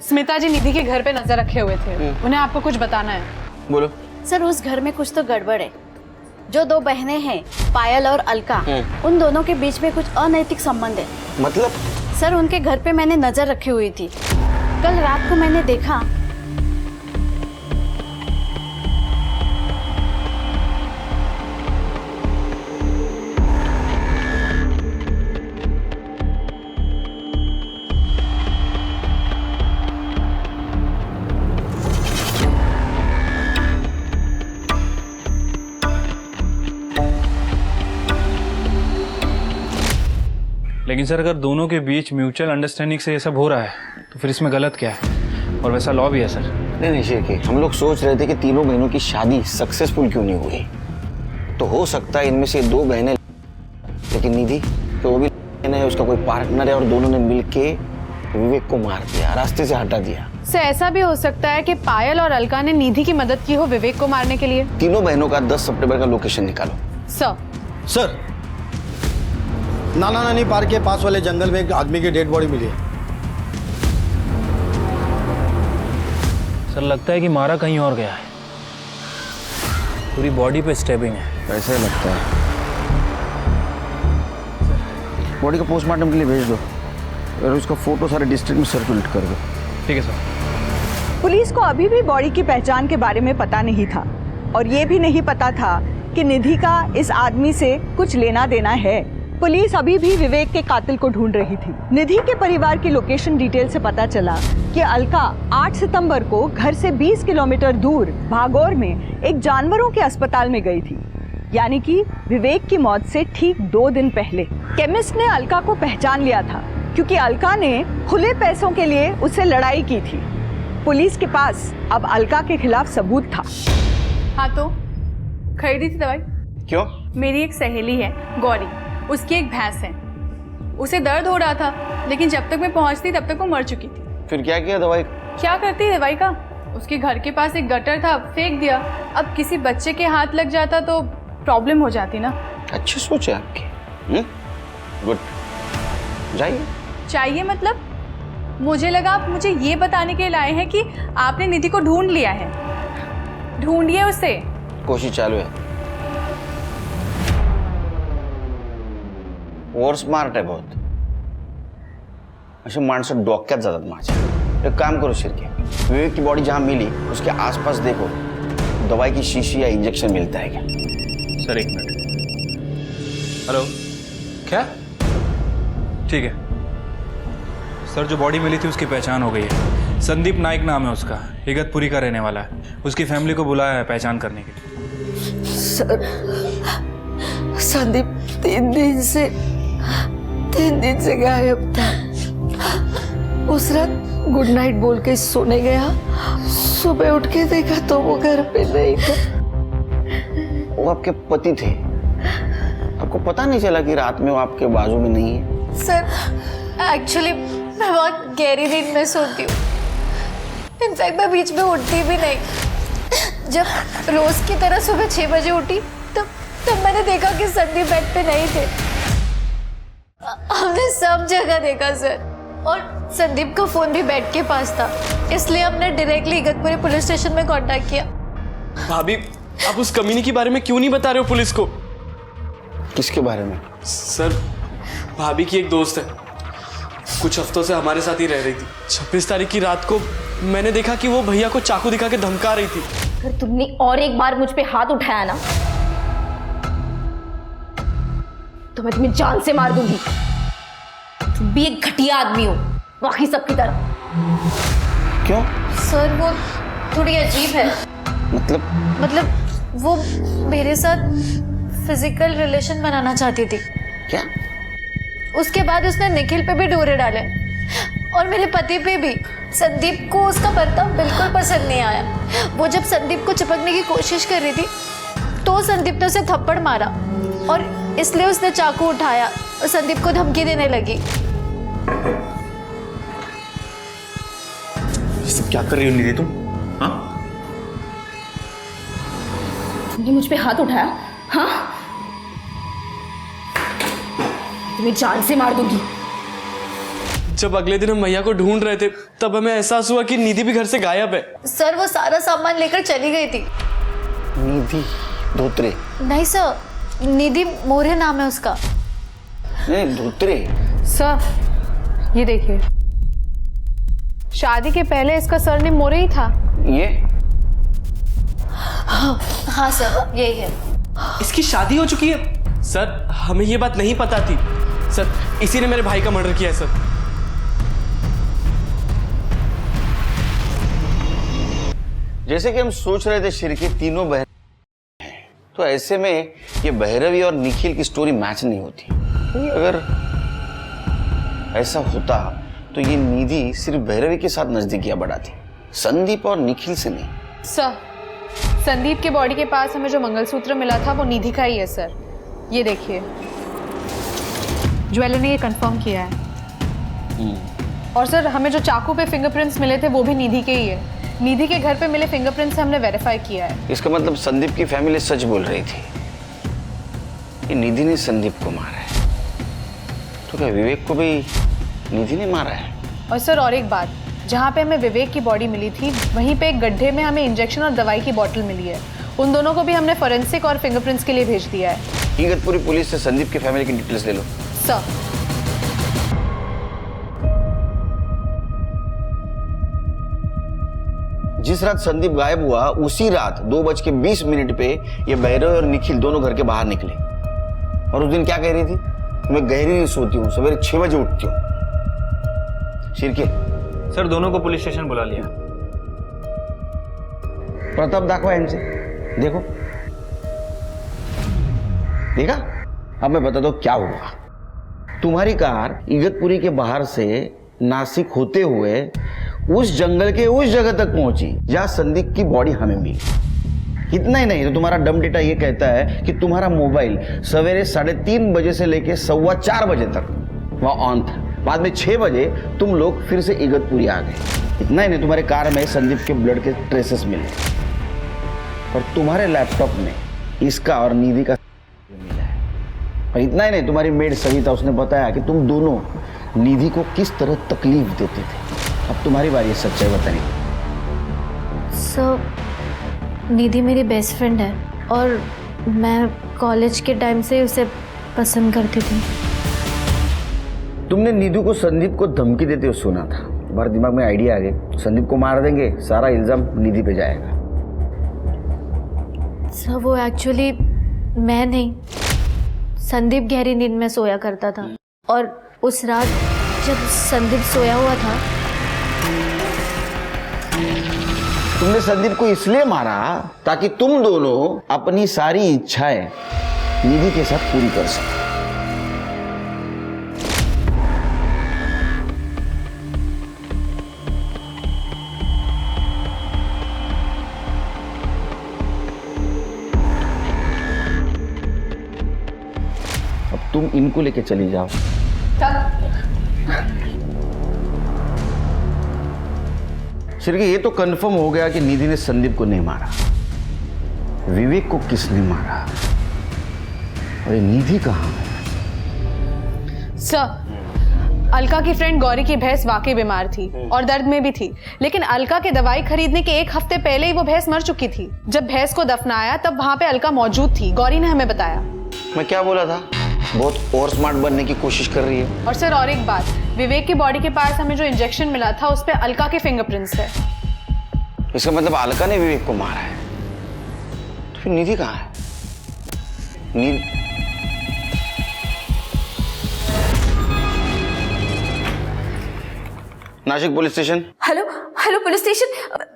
स्मिता जी निधि के घर पे नजर रखे हुए थे, उन्हें आपको कुछ बताना है। बोलो। सर, उस घर में कुछ तो गड़बड़ है। जो दो बहनें हैं, पायल और अलका, उन दोनों के बीच में कुछ अनैतिक संबंध है। मतलब? सर, उनके घर पे मैंने नजर रखी हुई थी। कल रात को मैंने देखा लेकिन सर अगर दोनों के बीच म्यूचुअल अंडरस्टैंडिंग से ये सब हो रहा है तो फिर इसमें गलत क्या है? और वैसा लॉ भी है सर। नहीं शिरके, हम लोग सोच रहे थे कि तीनों बहनों की शादी सक्सेसफुल क्यों नहीं हुई। तो हो सकता है इनमें से दो बहनें, लेकिन निधि तो वो भी है, उसका कोई पार्टनर है और दोनों ने मिलके विवेक को मार दिया, रास्ते से हटा दिया। सर, ऐसा भी हो सकता है कि पायल और अलका ने निधि की मदद की हो विवेक को मारने के लिए। तीनों बहनों का 10 सितंबर का लोकेशन निकालो। सर, नाना नानी पार्क के पास वाले जंगल में एक आदमी की डेड बॉडी मिली है। सर लगता है कि मारा कहीं और गया है, पूरी बॉडी पे स्टेबिंग है। ऐसे लगता है। बॉडी को पोस्टमार्टम के लिए भेज दो और उसका फोटो सारे डिस्ट्रिक्ट में सर्कुलेट कर दो। ठीक है सर। पुलिस को अभी भी बॉडी की पहचान के बारे में पता नहीं था और ये भी नहीं पता था कि निधि का इस आदमी से कुछ लेना देना है। पुलिस अभी भी विवेक के कातिल को ढूंढ रही थी। निधि के परिवार की लोकेशन डिटेल से पता चला कि अलका 8 सितंबर को घर से 20 किलोमीटर दूर भागौर में एक जानवरों के अस्पताल में गई थी, यानी कि विवेक की मौत से ठीक 2 दिन पहले। केमिस्ट ने अलका को पहचान लिया था क्योंकि अलका ने खुले पैसों के लिए उससे लड़ाई की थी। पुलिस के पास अब अलका के खिलाफ सबूत था। हाँ, तो खरीदी थी दवाई। क्यों? मेरी एक सहेली है गौरी, उसकी एक भैंस है, उसे दर्द हो रहा था, लेकिन जब तक मैं पहुंचती तब तक वो मर चुकी थी। फिर क्या किया दवाई? क्या करती दवाई का? उसके घर के पास एक गटर था, फेंक दिया। अब किसी बच्चे के हाथ लग जाता तो प्रॉब्लम हो जाती ना। अच्छी सोच है आपकी। गुड, जाइए। चाहिए मतलब? मुझे लगा आप मुझे ये बताने के लिए लाए हैं कि आपने निधि को ढूंढ लिया है। ढूंढिए उसे। कोशिश चालू है। और स्मार्ट आहे बहुत, असे माणसं डोक्यात जातात माझ्या। एक काम करो शिरके, विवेक की बॉडी जहाँ मिली उसके आसपास देखो, दवाई की शीशी या इंजेक्शन मिलता है क्या? Sir 1 minute. हेलो, क्या? ठीक है सर, जो बॉडी मिली थी उसकी पहचान हो गई है। संदीप नाइक नाम है उसका, इगतपुरी का रहने वाला है। उसकी फैमिली को बुलाया है पहचान करने के लिए। सर, संदीप 3 दिन से गायब था। उस रात गुड नाइट बोल के सोने गया, सुबह उठ के देखा तो वो घर पे नहीं था। वो आपके पति थे, आपको पता नहीं चला कि रात में वो आपके बाजू में नहीं है? सर एक्चुअली मैं बहुत गहरी नींद में सोती हूँ। इनफैक्ट मैं बीच में उठती भी नहीं। जब रोज की तरह सुबह 6 बजे उठी तब मैंने देखा कि संदीप बेड पे नहीं थे। हमने सब जगह देखा सर, और संदीप का फोन भी बेड के पास था, इसलिए हमने डायरेक्टली इगतपुरी पुलिस स्टेशन में कांटेक्ट किया। भाभी, आप उस कमीने के बारे में क्यों नहीं बता रहे हो पुलिस को? किसके बारे में? सर, भाभी की एक दोस्त है, कुछ हफ्तों से हमारे साथ ही रह रही थी। 26 तारीख की रात को मैंने देखा कि वो भैया को चाकू दिखा के धमका रही थी। अगर तुमने और एक बार मुझ पे हाथ उठाया ना तो मैं तुम्हें जान से मार दूंगी। तुम भी एक घटिया आदमी हो, बाकी सबकी तरह। क्यों? सर वो थोड़ी अजीब है। मतलब वो मेरे साथ फिजिकल रिलेशन बनाना चाहती थी। क्या? उसके बाद उसने निखिल पे भी डोरे डाले और मेरे पति पे भी। संदीप को उसका बर्ताव बिल्कुल पसंद नहीं आया। वो जब संदीप को चिपकने की कोशिश कर रही थी तो संदीप ने उसे थप्पड़ मारा और इसलिए उसने चाकू उठाया और संदीप को धमकी देने लगी। ये सब क्या कर रही हो निधि तुम? हाँ? तुमने मुझ पे हाथ उठाया? हाँ, तुम्हें जान से मार दूंगी। जब अगले दिन हम भैया को ढूंढ रहे थे तब हमें एहसास हुआ कि निधि भी घर से गायब है। सर वो सारा सामान लेकर चली गई थी। निधि धोत्रे? नहीं सर, निधि मोरे नाम है उसका। नहीं, धोत्रे। सर ये देखिए, शादी के पहले इसका सरनेम मोरे ही था। ये? हाँ सर, यही है। इसकी शादी हो चुकी है? सर हमें ये बात नहीं पता थी। सर इसी ने मेरे भाई का मर्डर किया है सर। जैसे कि हम सोच रहे थे शिर के तीनों बहन हैं, तो ऐसे में ये भैरवी और निखिल की स्टोरी मैच नहीं होती। अगर ऐसा होता तो ये निधि सिर्फ भैरवी के साथ नजदीकियां बढ़ाती, संदीप और निखिल से नहीं। सर संदीप के बॉडी के पास हमें जो मंगलसूत्र मिला था वो निधि का ही है सर। ये देखिए, ज्वेलर ने ये कंफर्म किया है। और सर हमें जो चाकू पे फिंगरप्रिंट्स मिले थे वो भी निधि के ही है। निधि के घर पे मिले फिंगरप्रिंट्स से हमने वेरीफाई किया है। इसका मतलब संदीप की फैमिली सच बोल रही थी, ये निधि ने संदीप को मारा है। तो क्या विवेक को भी निधि ने मारा है? और सर और एक बात, जहाँ पे हमें विवेक की बॉडी मिली थी वहीं पे एक गड्ढे में हमें इंजेक्शन और दवाई की बोतल मिली है। उन दोनों को भी हमने फोरेंसिक और फिंगरप्रिंट्स के लिए भेज दिया है। इगतपुरी पुलिस से संदीप की फैमिली की डिटेल्स ले लो। सर जिस रात संदीप गायब हुआ उसी रात 2:20 पे ये भैरव और निखिल दोनों घर के बाहर निकले। और उस दिन क्या कह रही थी? मैं गहरी नहीं सोती हूँ, सवेरे 6 बजे उठती हूँ। शिरके सर दोनों को पुलिस स्टेशन बुला लिया। प्रताप दाखवा इनसे, देखो देखा? अब मैं बता दो क्या हुआ। तुम्हारी कार इगतपुरी के बाहर से नासिक होते हुए उस जंगल के उस जगह तक पहुंची जहां संदीप की बॉडी हमें मिली। इतना ही नहीं तो तुम्हारा डम डेटा ये कहता है कि तुम्हारा मोबाइल सवेरे 3:30 बजे से लेके 4:15 बजे तक वहां ऑन था। बाद में 6 बजे तुम लोग फिर से इगतपुरी आ गए। इतना ही नहीं, तुम्हारे कार में संदीप के ब्लड के ट्रेसेस मिले और तुम्हारे लैपटॉप में इसका और निधि का मिला है। और इतना ही नहीं, तुम्हारी मेड सविता, उसने बताया कि तुम दोनों निधि को किस तरह तकलीफ देते थे। अब तुम्हारी बारी है सच्चाई बताने की। सर निधि मेरी बेस्ट फ्रेंड है और मैं कॉलेज के टाइम से उसे पसंद करती थी। तुमने नीधु को संदीप को धमकी देते हुए सुना था। तुम्हारे दिमाग में आइडिया आ गया, संदीप को मार देंगे, सारा इल्जाम निधि पे जाएगा। सर वो एक्चुअली मैं नहीं, संदीप गहरी नींद में सोया करता था और उस रात जब संदीप सोया हुआ था। तुमने संदीप को इसलिए मारा ताकि तुम दोनों अपनी सारी इच्छाएं निधि के साथ पूरी कर सको। अब तुम इनको लेके चली जाओ। श्री, ये तो कंफर्म हो गया कि निधि ने संदीप को नहीं मारा। विवेक को किसने मारा? और ये निधि कहाँ है? सर, अलका की फ्रेंड गौरी की भैंस वाकई बीमार थी और दर्द में भी थी, लेकिन अलका के दवाई खरीदने के 1 हफ्ते पहले ही वो भैंस मर चुकी थी। जब भैंस को दफनाया तब वहां पे अलका मौजूद थी, गौरी ने हमें बताया। मैं क्या बोला था? बहुत और स्मार्ट बनने की कोशिश कर रही है। और सर और एक बात, विवेक की बॉडी के पास हमें जो इंजेक्शन मिला था उस पे अलका के फिंगरप्रिंट्स है। इसका मतलब अलका ने विवेक को मारा है। तो फिर निधि कहाँ है? Nashik police station. Hello hello police station,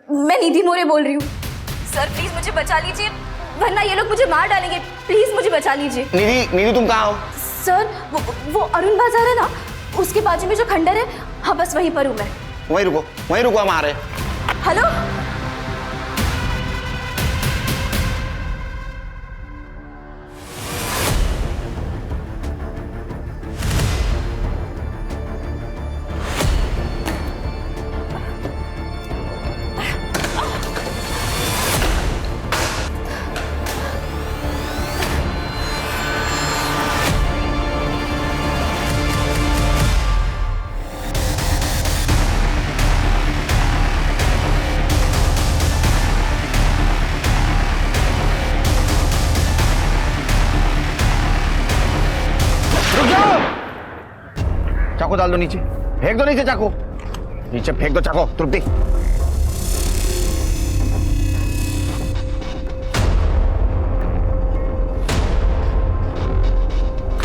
मैं निधि मोरे बोल रही हूँ। सर प्लीज मुझे बचा लीजिए, वरना ये लोग मुझे मार डालेंगे। प्लीज मुझे बचा लीजिए। निधि तुम कहाँ हो? सर वो अरुण बाजार है ना, उसके बाजू में जो खंडर है, हाँ बस वहीं पर हूँ मैं। वहीं रुको हम आ रहे हैं। हेलो चाकू डाल दो नीचे, फेंक दो नीचे चाकू, नीचे फेंक दो चाकू। तृप्ति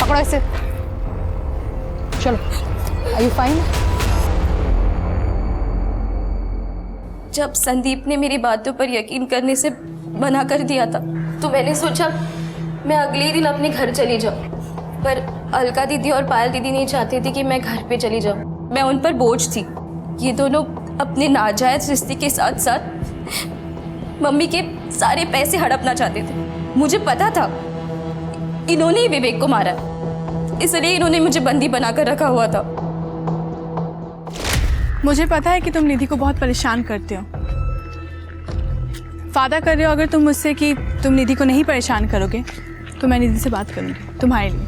पकड़ो इसे, चलो। Are you fine? जब संदीप ने मेरी बातों पर यकीन करने से मना कर दिया था तो मैंने सोचा मैं अगले ही दिन अपने घर चली जाऊं, पर अलका दीदी और पायल दीदी नहीं चाहती थी कि मैं घर पे चली जाऊं। मैं उन पर बोझ थी। ये दोनों अपने नाजायज रिश्ते के साथ साथ मम्मी के सारे पैसे हड़पना चाहते थे। मुझे पता था इन्होंने ही विवेक को मारा, इसलिए इन्होंने मुझे बंदी बनाकर रखा हुआ था। मुझे पता है कि तुम निधि को बहुत परेशान करते हो। वादा कर रहे हो अगर तुम मुझसे कि तुम निधि को नहीं परेशान करोगे तो मैं निधि से बात करूंगी तुम्हारे लिए।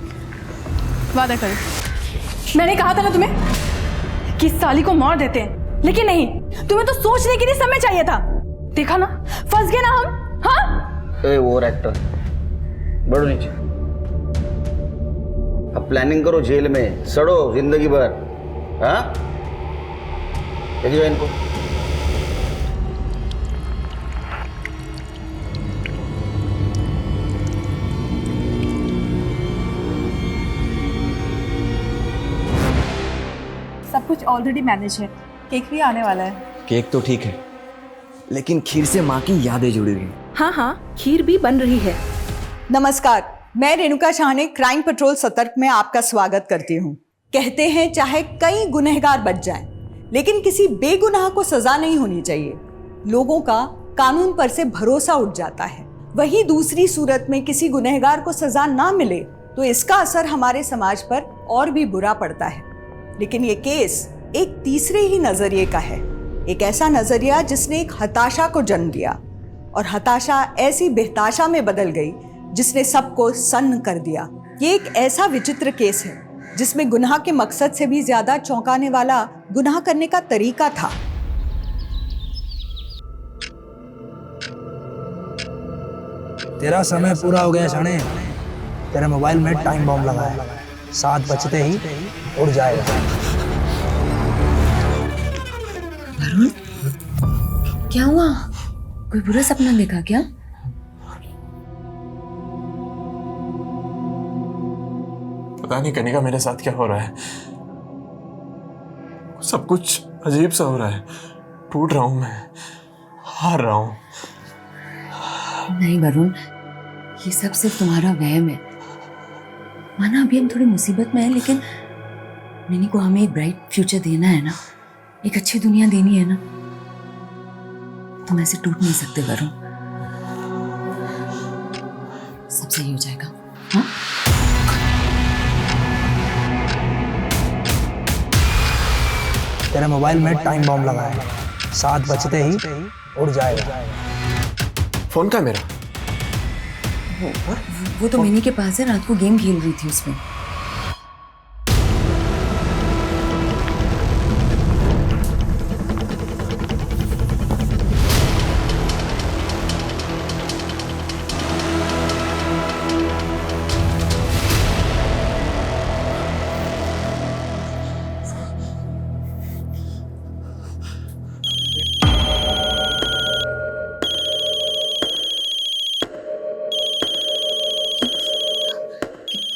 वादा करो। मैंने कहा था ना तुम्हें कि इस साली को मार देते हैं, लेकिन नहीं, तुम्हें तो सोचने के लिए समय चाहिए था। देखा ना, फंस गए ना हम। हाँ ए वो एक्टर, बढ़ो नीचे। अब प्लानिंग करो जेल में सड़ो जिंदगी भर। हाँ देखिए इनको। सब कुछ ऑलरेडी मैनेज है, केक भी आने वाला है। केक तो ठीक है, लेकिन खीर से माँ की यादें जुड़ी हुई हैं। हाँ हाँ, खीर भी बन रही है। नमस्कार, मैं रेणुका शाह ने क्राइम पेट्रोल सतर्क में आपका स्वागत करती हूँ। कहते हैं चाहे कई गुनहगार बच जाएं, लेकिन किसी बेगुनाह को सजा नहीं होनी चाहिए। लोगों का कानून पर से भरोसा उठ जाता है। वहीं दूसरी सूरत में किसी गुनहगार को सजा ना मिले तो इसका असर हमारे समाज पर और भी बुरा पड़ता है। लेकिन ये केस एक तीसरे ही नजरिए का है, एक ऐसा नजरिया जिसने एक हताशा को जन्म दिया, और हताशा ऐसी बेहताशा में बदल गई जिसने सबको सन्न कर दिया। ये एक ऐसा विचित्र केस है जिसमें गुनाह के मकसद से भी ज्यादा चौंकाने वाला गुनाह करने का तरीका था। तेरा समय पूरा हो गया शाने। तेरे मोबाइल में टाइम बॉम्ब लगा है, 7 बजते ही उड़ जाएगा। क्या हुआ? कोई बुरा सपना देखा क्या? पता नहीं कनिका मेरे साथ क्या हो रहा है। सब कुछ अजीब सा हो रहा है। टूट रहा हूं मैं, हार रहा हूं। नहीं वरुण, ये सब सिर्फ तुम्हारा वहम है। माना अभी हम थोड़ी मुसीबत में हैं, लेकिन मिनी को हमें एक ब्राइट फ्यूचर देना है ना, एक अच्छी दुनिया देनी है ना। तुम ऐसे टूट नहीं सकते वरुण। सब सही हो जाएगा। हाँ? तेरे मोबाइल में टाइम बॉम्ब लगा है, 7 बजते ही उड़ जाएगा। फोन का मेरा वो तो मिनी के पास है, रात को गेम खेल रही थी उसमें।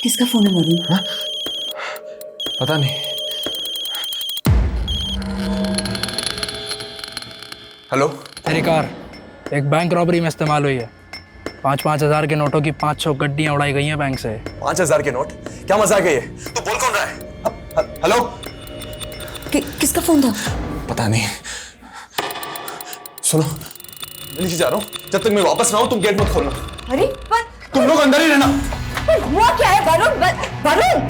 किसका फोन है वरुण? हाँ? पता नहीं। हेलो, तेरी कार एक बैंक रॉबरी में इस्तेमाल हुई है। 5-5 हजार के नोटों की 500 गड्डियां उड़ाई गई हैं बैंक से। 5,000 के नोट? क्या मजाक है ये? तू बोल कौन रहा है? हेलो, किसका फोन था? पता नहीं। सुनो, मैं नीचे जा रहा हूँ। जब तक मैं वापस ना आऊँ तुम गेट मत खोलना। अरे पर तुम लोग अंदर ही रहना। हुआ क्या है वरुण? वरुण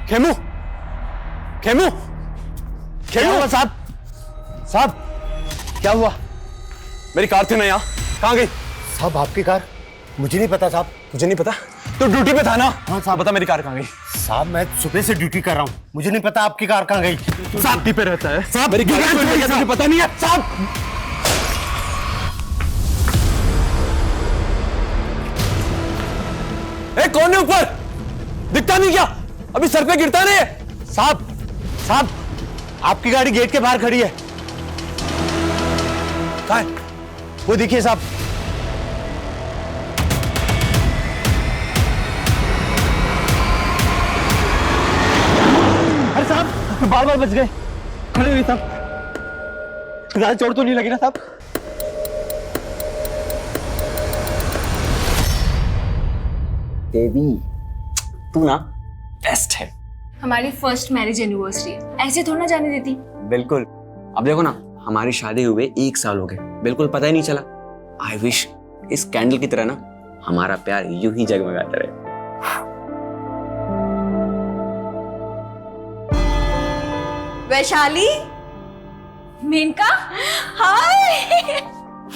खेमू, खेमू, खेमू साहब, साहब क्या हुआ? मेरी कार थी ना यहाँ, कहाँ गई? साहब आपकी कार? मुझे नहीं पता साहब। तुझे नहीं पता? तो ड्यूटी पे था ना? हाँ साहब। बता मेरी कार कहाँ गई? साहब मैं सुबह से ड्यूटी कर रहा हूँ, मुझे नहीं पता आपकी कार कहाँ गई। साहब ड्यूटी पे रहता है साहब, मेरी कार तुझे पता नहीं है साहब? ए, कौन है ऊपर? दिखता नहीं क्या? अभी सर पे गिरता नहीं है? साहब, साहब आपकी गाड़ी गेट के बाहर खड़ी है। कहाँ है? वो देखिए साहब। अरे साहब बार बच गए। खड़े हुए साहब, ज्यादा चोट तो नहीं लगी ना साहब? देवी तू ना बेस्ट है। हमारी फर्स्ट मैरिज एनिवर्सरी है, ऐसे थोड़ा ना जाने देती। बिल्कुल। अब देखो ना, हमारी शादी हुए 1 साल हो गए, बिल्कुल पता ही नहीं चला। आई विश इस कैंडल की तरह ना हमारा प्यार यूं ही जगमगाता रहे। वैशाली, मेनका, हाय,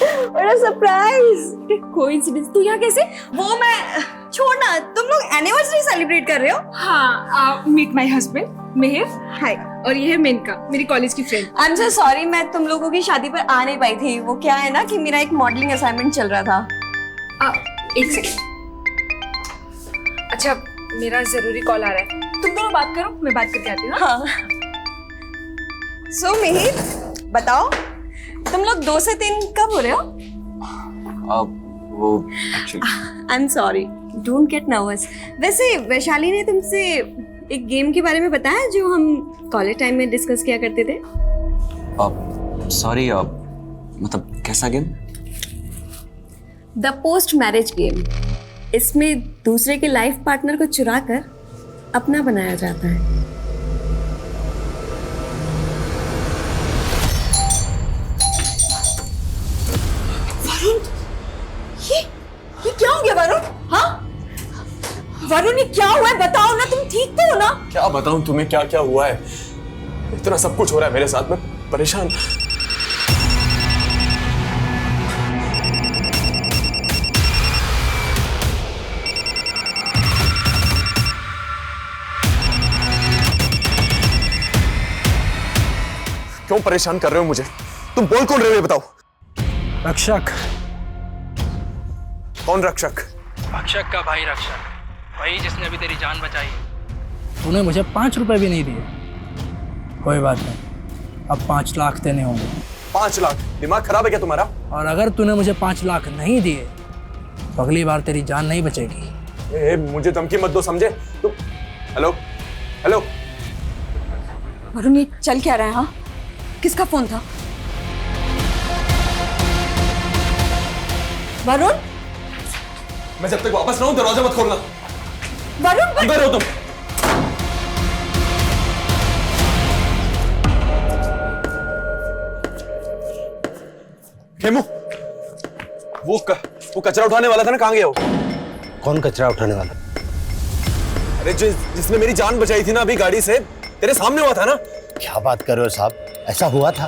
बड़ा सरप्राइज। कोइंसिडेंस। तू यहाँ कैसे? वो मैं छोड़ना, तुम लोग एनिवर्सरी सेलिब्रेट कर रहे हो? हाँ, मीट माय हस्बैंड मिहिर। हाय। और ये है मेनका, मेरी कॉलेज की friend. I am so sorry, मैं तुम लोगों की शादी पर आ नहीं पाई थी। वो क्या है ना कि मेरा एक मॉडलिंग असाइनमेंट चल रहा था। एक सेकंड। अच्छा, मेरा जरूरी कॉल आ रहा है, तुम दोनों बात करो, मैं बात करके आती हूँ। हाँ। सो मिहिर, बताओ तुम लोग 2 से 3 कब हो रहे हो? वो actually I am sorry, don't get nervous. वैसे वैशाली ने तुमसे एक गेम के बारे में बताया जो हम कॉलेज टाइम में डिस्कस किया करते थे? सॉरी, मतलब कैसा game? The post marriage game. इसमें दूसरे के लाइफ पार्टनर को चुरा कर अपना बनाया जाता है। वरुण, ये क्या हो गया वरुण? हाँ वरुण, ये क्या हुआ है? बताओ ना, तुम ठीक तो हो ना? क्या बताऊं तुम्हें क्या क्या हुआ है? इतना सब कुछ हो रहा है मेरे साथ, मैं परेशान। क्यों परेशान कर रहे हो मुझे? तुम बोल कौन रहे हो ये बताओ। रक्षक। कौन रक्षक? भक्षक का भाई रक्षक, वही जिसने अभी तेरी जान बचाई। तूने मुझे 5 रुपए भी नहीं दिए। कोई बात नहीं, अब 5 लाख देने होंगे। 5 लाख? दिमाग खराब है क्या तुम्हारा? और अगर तूने मुझे 5 लाख नहीं दिए तो अगली बार तेरी जान नहीं बचेगी। मुझे धमकी मत दो, समझे तुम? हेलो हेलो वरुण, ये चल क्या रहा है? हाँ, किसका फोन था? वरुण, मैं जब तक वापस ना हूं दरवाजा मत खोलना। वरुण, अंदर हो तुम। खेमू, वो कचरा उठाने वाला था ना, कहां गया वो? कौन कचरा उठाने वाला? अरे जिसने मेरी जान बचाई थी ना अभी गाड़ी से, तेरे सामने हुआ था ना। क्या बात कर रहे हो साहब, ऐसा हुआ था?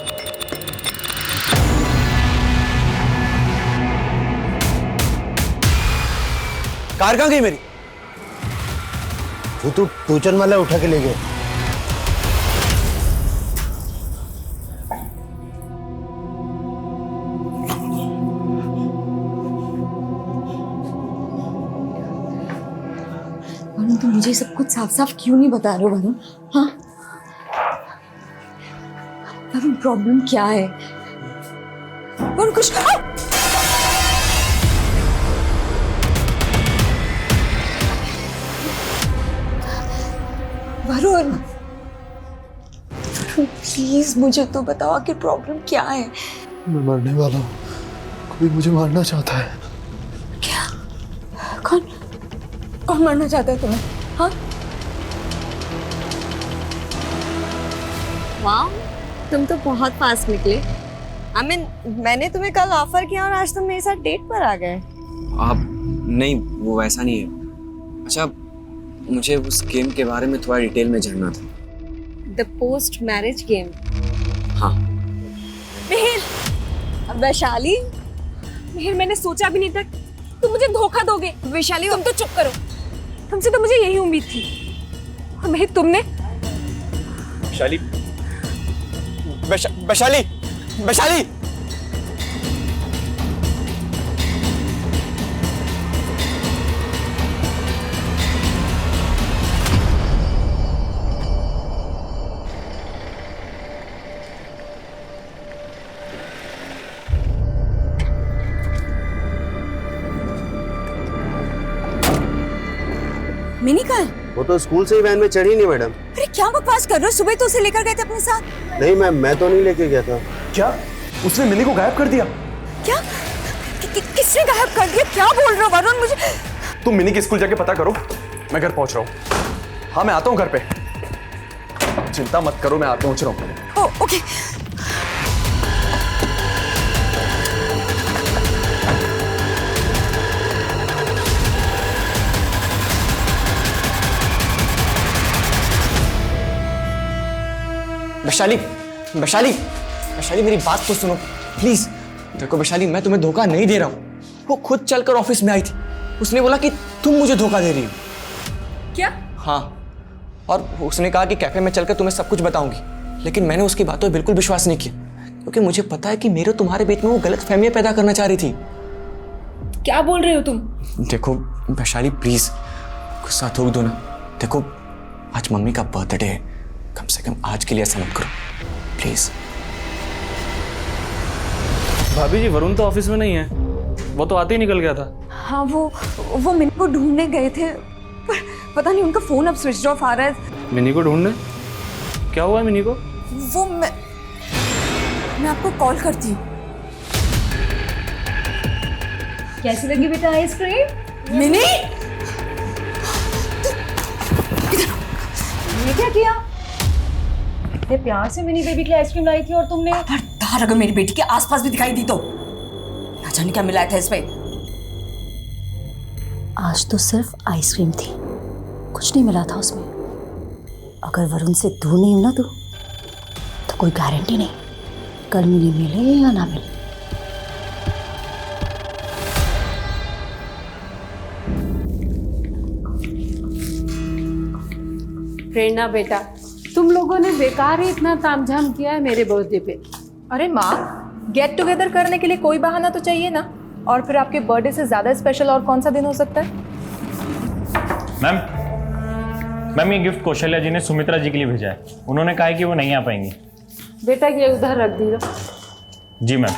कार कहां गई मेरी? वो तो टोचन वाला उठा के ले गए। वरुण, तुम मुझे सब कुछ साफ साफ क्यों नहीं बता रहे हो वरुण? हाँ वरुण, प्रॉब्लम क्या है? वरुण, कुछ वरुण, प्लीज मुझे तो बताओ आखिर प्रॉब्लम क्या है? मैं मरने वाला हूँ, कोई मुझे मारना चाहता है। क्या? कौन कौन मारना चाहता है तुम्हें? हाँ? वाह, तुम तो बहुत फास्ट निकले। मैंने तुम्हें कल ऑफर किया और आज तुम मेरे साथ डेट पर आ गए। आप नहीं, वो वैसा नहीं है। अच्छा, मुझे उस गेम के बारे में थोड़ा डिटेल में जानना था। The post marriage game? हाँ। मिहिर, वैशाली, मिहिर, मैंने सोचा भी नहीं था तुम मुझे धोखा दोगे। वैशाली, तुम तो चुप करो, तुमसे तो मुझे यही उम्मीद थी। और मिहिर, तुमने वैशाली, वैशाली, वैशाली, मिनी कल? वो तो स्कूल से ही वैन में चढ़ी नहीं मैडम। अरे क्या बकवास कर रहे हो? सुबह तो उसे लेकर गए थे अपने साथ। नहीं मैम, मैं तो नहीं लेके गया था। क्या उसने मिनी को गायब कर दिया? क्या? किसने गायब कर दिया? क्या बोल रहे हो वरुण? मुझे तुम मिनी के स्कूल जाके पता करो, मैं घर पहुंच रहा हूँ। हाँ, मैं आता हूँ घर पे, चिंता मत करो, मैं आ पहुंच रहा हूँ। ओके। वैशाली, वैशाली, वैशाली, मेरी बात तो सुनो प्लीज। देखो वैशाली, मैं तुम्हें धोखा नहीं दे रहा हूँ। वो खुद चलकर ऑफिस में आई थी, उसने बोला कि तुम मुझे धोखा दे रही हो। क्या? हाँ, और उसने कहा कि कैफे में चलकर तुम्हें सब कुछ बताऊंगी, लेकिन मैंने उसकी बातों पर बिल्कुल विश्वास नहीं किया, क्योंकि मुझे पता है कि मेरे तुम्हारे बीच में वो गलत फहमियां पैदा करना चाह रही थी। क्या बोल रहे हो तुम? देखो वैशाली, प्लीज गुस्सा थोक दो ना। देखो आज मम्मी का बर्थडे है, कम से कम आज के लिए ऐसा मत करो प्लीज। भाभी जी, वरुण तो ऑफिस में नहीं है, वो तो आते ही निकल गया था। हाँ, वो मिनी को ढूंढने गए थे, पर पता नहीं उनका फोन अब स्विच ऑफ आ रहा है। मिनी को ढूंढने? क्या हुआ है मिनी को? वो मैं आपको कॉल करती हूँ। कैसी लगी बेटा आइसक्रीम? मिनी, ये क्या किया? इतने प्यार से मिनी बेबी के लिए आइसक्रीम लाई थी और तुमने खबरदार अगर मेरी बेटी के आसपास भी दिखाई दी तो ना जाने क्या मिलाया था इसमें। आज तो सिर्फ आइसक्रीम थी, कुछ नहीं मिला था उसमें। अगर वरुण से दूर नहीं हूं ना तो कोई गारंटी नहीं कल मिनी मिले या ना मिले। प्रेरणा बेटा, तुम लोगों ने बेकार ही इतना तामझाम किया है मेरे बर्थडे पे। अरे माँ, गेट टुगेदर करने के लिए कोई बहाना तो चाहिए ना। और फिर आपके बर्थडे से ज़्यादा स्पेशल और कौन सा दिन हो सकता है? मैम ये गिफ्ट कौशल्या जी ने सुमित्रा जी के लिए भेजा है। उन्होंने कहा है कि वो नहीं आ पाएंगी। बेटा ये उधर रख दीजिए। जी मैम।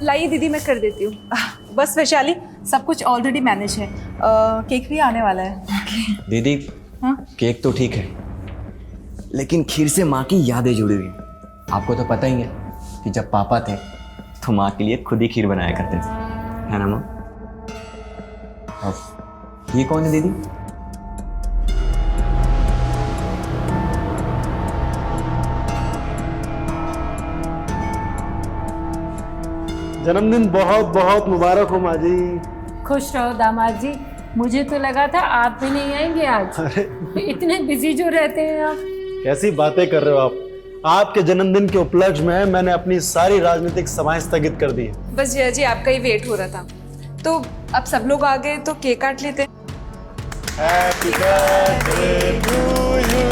लाइए दीदी, मैं कर देती हूँ। बस वैशाली, सब कुछ ऑलरेडी मैनेज है। केक भी आने वाला है। दीदी हाँ? केक तो ठीक है, लेकिन खीर से माँ की यादें जुड़ी हुई हैं। आपको तो पता ही है कि जब पापा थे तो माँ के लिए खुद ही खीर बनाया करते थे, है ना माँ? अब ये कौन है दीदी? जन्मदिन बहुत बहुत मुबारक हो माँ जी। खुश रहो दामाद जी। मुझे तो लगा था आप भी नहीं आएंगे आज। अरे इतने बिजी जो रहते हैं आप। कैसी बातें कर रहे हो आप? आपके जन्मदिन के उपलक्ष्य में मैंने अपनी सारी राजनीतिक सभाएं स्थगित कर दी है। बस जया जी आपका ही वेट हो रहा था, तो अब सब लोग आ गए तो केक काट लेते। Happy birthday to you.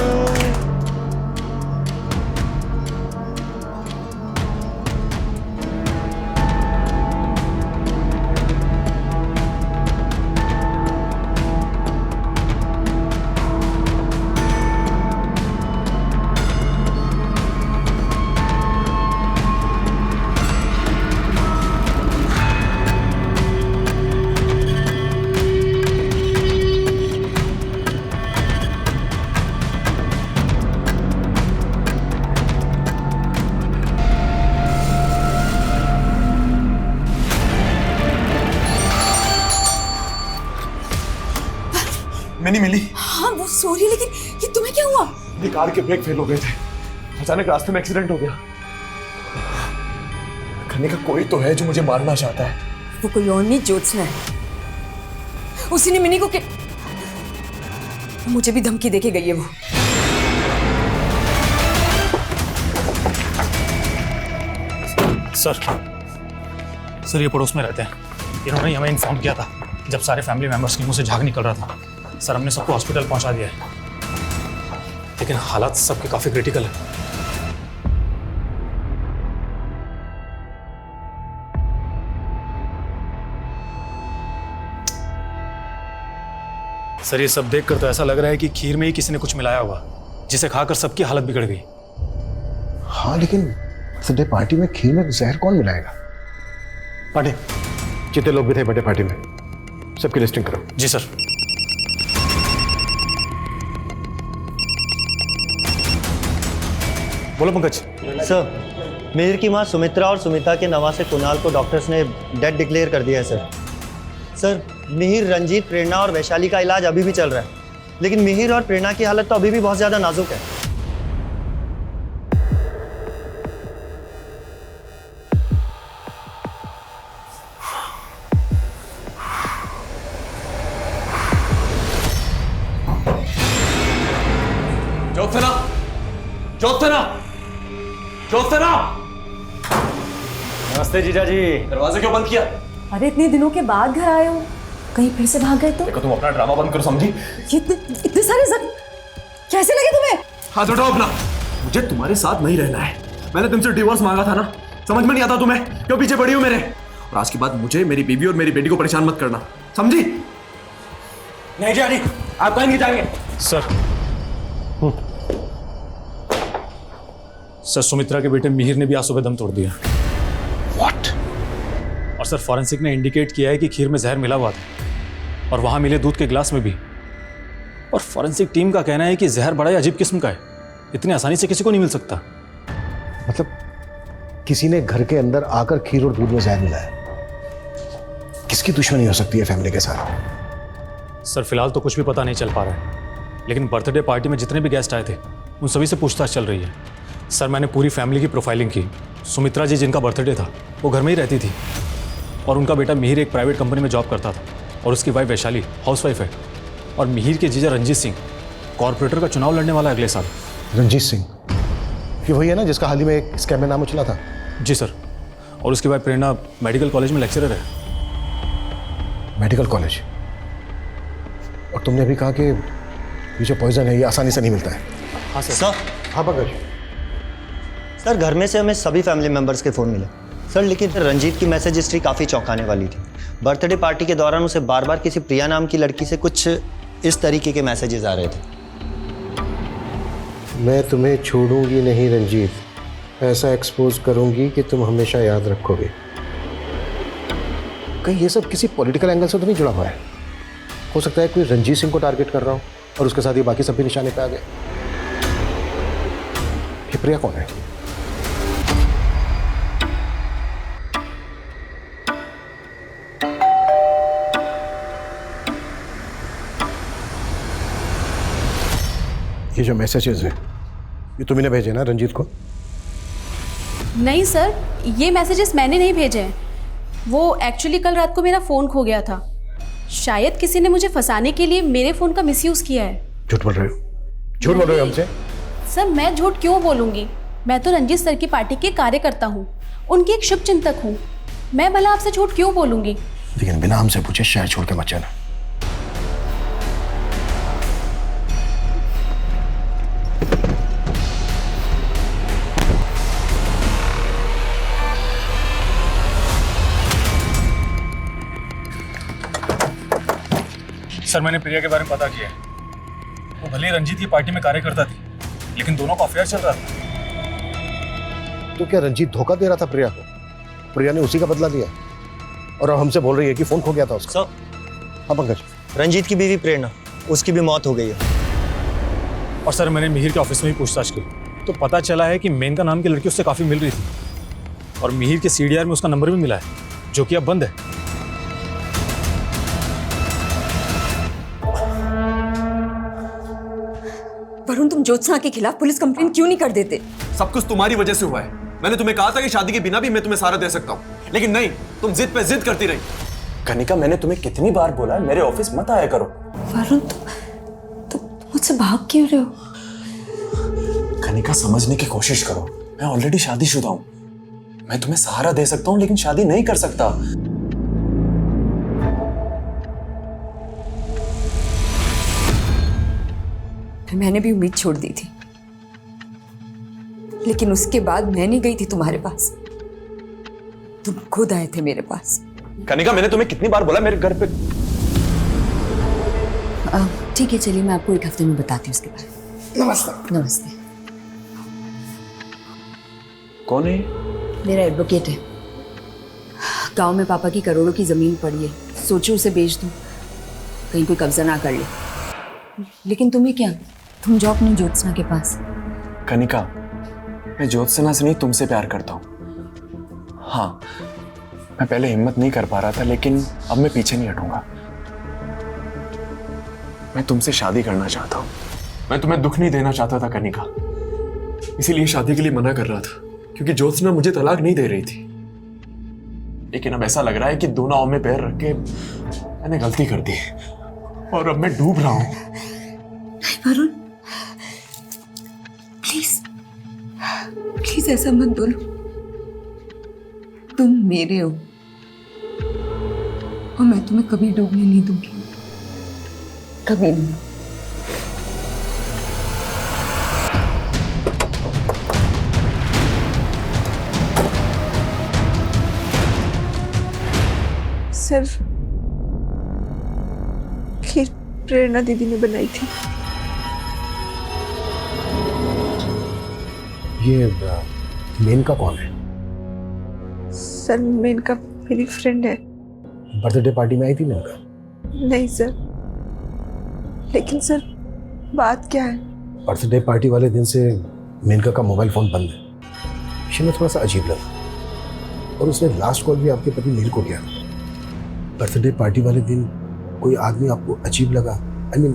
मैंने मिली। हाँ वो सॉरी, लेकिन ये तुम्हें क्या हुआ? मेरी कार के ब्रेक फेल हो गए थे, अचानक रास्ते में एक्सीडेंट हो गया। करने का कोई तो है जो मुझे मारना चाहता है। वो कोई और नहीं, ज्योत्सना है। उसी ने मिनी को मुझे भी धमकी देके गई है वो। सर ये पड़ोस में रहते हैं। इन्होंने हमें इन्फॉर्म किया था जब सारे फैमिली मेंबर्स के मुंह से झाग निकल रहा था। सर हमने सबको हॉस्पिटल पहुंचा दिया है, लेकिन हालात सबके काफी क्रिटिकल है। सर ये सब देखकर तो ऐसा लग रहा है कि खीर में ही किसी ने कुछ मिलाया हुआ, जिसे खाकर सबकी हालत बिगड़ गई। हाँ लेकिन बर्थडे पार्टी में खीर में जहर कौन मिलाएगा? पार्टी जितने लोग भी थे बर्थडे पार्टी में, सबकी लिस्टिंग करो। जी सर। बोलो पंकज। सर मिहिर की मां सुमित्रा और सुमिता के नवासे कुणाल को डॉक्टर्स ने डेड डिक्लेयर कर दिया है सर। सर मिहिर, रंजीत, प्रेरणा और वैशाली का इलाज अभी भी चल रहा है, लेकिन मिहिर और प्रेरणा की हालत तो अभी भी बहुत ज्यादा नाजुक है। ज्योत्सना! नमस्ते जीजा जी। दरवाजा क्यों बंद किया? अरे इतने दिनों के बाद घर आए हो, कहीं फिर से भाग गए तो? देखो तुम अपना ड्रामा बंद करो, समझी? ये इतने सारे जख्म कैसे लगे तुम्हें? हाथ उठाओ अपना। मुझे तुम्हारे साथ नहीं रहना है। मैंने तुमसे डिवोर्स मांगा था ना, समझ में नहीं आता तुम्हें? क्यों पीछे पड़ी हो मेरे? और आज के बाद मुझे, मेरी बीवी और मेरी बेटी को परेशान मत करना, समझी? नहीं जी आप कहीं नहीं जाएंगे। सर सुमित्रा के बेटे मिहिर ने भी आज सुबह दम तोड़ दिया। What? और सर फॉरेंसिक ने इंडिकेट किया है कि खीर में जहर मिला हुआ था और वहां मिले दूध के गिलास में भी। और फॉरेंसिक टीम का कहना है कि जहर बड़ा ही अजीब किस्म का है, इतनी आसानी से किसी को नहीं मिल सकता। मतलब किसी ने घर के अंदर आकर खीर और दूध में जहर मिलाया। किसकी दुश्मनी हो सकती है फैमिली के साथ? सर फिलहाल तो कुछ भी पता नहीं चल पा रहा है, लेकिन बर्थडे पार्टी में जितने भी गेस्ट आए थे उन सभी से पूछताछ चल रही है। सर मैंने पूरी फैमिली की प्रोफाइलिंग की। सुमित्रा जी जिनका बर्थडे था वो घर में ही रहती थी, और उनका बेटा मिहिर एक प्राइवेट कंपनी में जॉब करता था, और उसकी वाइफ वैशाली हाउसवाइफ है। और मिहिर के जीजा रंजीत सिंह कॉर्पोरेटर का चुनाव लड़ने वाला है अगले साल। रंजीत सिंह ये वही है ना जिसका हाल ही में एक स्कैम में नाम उछला था? जी सर। और उसकी वाइफ प्रेरणा मेडिकल कॉलेज में लेक्चरर है। Medical college? और तुमने भी कहा कि ये जो पॉइजन है ये आसानी से नहीं मिलता है। हाँ सर। हाँ पंकज। सर घर में से हमें सभी फैमिली मेंबर्स के फ़ोन मिले सर, लेकिन रंजीत की मैसेज हिस्ट्री काफ़ी चौंकाने वाली थी। बर्थडे पार्टी के दौरान उसे बार बार किसी प्रिया नाम की लड़की से कुछ इस तरीके के मैसेजेस आ रहे थे। मैं तुम्हें छोड़ूंगी नहीं रंजीत, ऐसा एक्सपोज करूंगी कि तुम हमेशा याद रखोगे। कहीं ये सब किसी पॉलिटिकल एंगल से तो नहीं जुड़ा हुआ है? हो सकता है कोई रंजीत सिंह को टारगेट कर रहा हो और उसके साथ ये बाकी सब भी निशाने पे आ गए। ये प्रिया कौन है? ये जो मैसेजेस है ये तुमने भेजे ना रंजीत को? नहीं सर, ये मैसेजेस मैंने नहीं भेजे हैं। वो एक्चुअली कल रात को मेरा फ़ोन खो गया था। शायद किसी ने मुझे फंसाने के लिए मेरे फ़ोन का मिसयूज़ किया है। झूठ बोल रहे हो? झूठ बोल रहे हो हमसे? सर मैं झूठ क्यों बोलूँगी? मैं तो रंजीत सर की पार्टी के कार्यकर्ता हूँ, उनकी एक शुभचिंतक हूँ। मैं भला आपसे झूठ क्यों बोलूँगी? लेकिन बिना हमसे पूछे शहर छोड़ के मत जाना। सर मैंने प्रिया के बारे में पता किया है। वो भले ही रंजीत की पार्टी में कार्यकर्ता थी, लेकिन दोनों का अफेयर चल रहा था। तो क्या रंजीत धोखा दे रहा था प्रिया को? प्रिया ने उसी का बदला लिया और अब हमसे बोल रही है कि फोन खो गया था उसका। हाँ पंकज। रंजीत की बीवी प्रेरणा, उसकी भी मौत हो गई है। और सर मैंने मिहिर के ऑफिस में भी पूछताछ की तो पता चला है कि मेनका नाम की लड़की उससे काफी मिल रही थी और मिहिर के CDR में उसका नंबर भी मिला है, जो कि अब बंद है। वरुण, तुम ज्योत्सना के खिलाफ पुलिस कंप्लेंट क्यों नहीं कर देते? सब कुछ तुम्हारी वजह से हुआ है। मैंने तुम्हें कहा था कि शादी के बिना भी मैं तुम्हें सारा दे सकता हूँ, लेकिन नहीं, तुम जिद पे जिद करती रही। कनिका, मैंने तुम्हें कितनी बार बोला है मेरे ऑफिस मत आया करो। वरुण, तुम मुझसे भाग क्यों रहे हो? कनिका, समझने की कोशिश करो। मैं ऑलरेडी शादीशुदा हूँ। मैं तुम्हें सहारा दे सकता हूँ लेकिन शादी नहीं कर सकता। मैंने भी उम्मीद छोड़ दी थी, लेकिन उसके बाद मैं नहीं गई थी तुम्हारे पास, तुम खुद आए थे मेरे पास। कनिका, मैंने तुम्हें कितनी बार बोला मेरे घर पे। ठीक है, चलिए मैं आपको एक हफ्ते में बताती हूँ उसके बारे में। नमस्ते। नमस्ते। कौन है? मेरा एडवोकेट है। गांव में पापा की करोड़ों की जमीन पड़ी है, सोचो उसे बेच दूं, कहीं कोई कब्जा ना कर ले। लेकिन तुम्हें क्या, तुम जाओ अपनी ज्योत्सना के पास। कनिका, मैं ज्योत्सना से नहीं तुमसे प्यार करता हूँ। हाँ, मैं पहले हिम्मत नहीं कर पा रहा था, लेकिन अब मैं पीछे नहीं हटूंगा। मैं तुमसे शादी करना चाहता हूँ। मैं तुम्हें दुख नहीं देना चाहता था कनिका, इसीलिए शादी के लिए मना कर रहा था, क्योंकि ज्योत्सना मुझे तलाक नहीं दे रही थी। लेकिन अब ऐसा लग रहा है कि दो नाव में पैर रख के मैंने गलती कर दी और अब मैं डूब रहा हूँ। वरुण, प्लीज ऐसा मत बोलो। तुम मेरे हो और मैं तुम्हें कभी डूबने नहीं दूंगी, कभी नहीं। सिर्फ खीर प्रेरणा दीदी ने बनाई थी। ये मेनका कौन है? सर मेनका मेरी फ्रेंड है। बर्थडे पार्टी में आई थी मेनका? नहीं सर, लेकिन सर बात क्या है? बर्थडे पार्टी वाले दिन से मेनका का मोबाइल फोन बंद है। इसे में थोड़ा सा अजीब लगा और उसने लास्ट कॉल भी आपके पति नील को किया। बर्थडे पार्टी वाले दिन कोई आदमी आपको अजीब लगा? आई मीन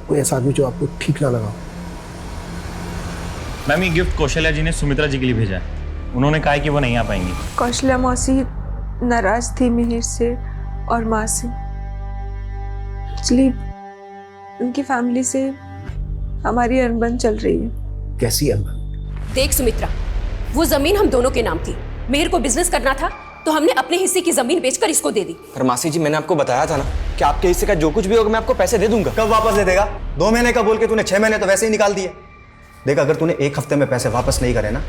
कोई ऐसा आदमी जो आपको ठीक ना लगा? मैम, ये गिफ्ट कौशल्या जी ने सुमित्रा जी के लिए भेजा है। उन्होंने कहा है कि वो नहीं आ पाएंगी। कौशल्या मौसी नाराज थी मिहिर से और माँ से। एक्चुअली उनकी फैमिली से हमारी अनबन चल रही है। कैसी अनबन? देख सुमित्रा, वो जमीन हम दोनों के नाम थी। मिहिर को बिजनेस करना था तो हमने अपने हिस्से की जमीन बेचकर इसको दे दी। पर मासी जी, मैंने आपको बताया था ना कि आपके हिस्से का जो कुछ भी होगा मैं आपको पैसे दे दूंगा। कब वापस दे देगा? 2 महीने का बोल के तूने 6 महीने तो वैसे ही निकाल दिए। देख, अगर तूने 1 हफ्ते में पैसे वापस नहीं करे ना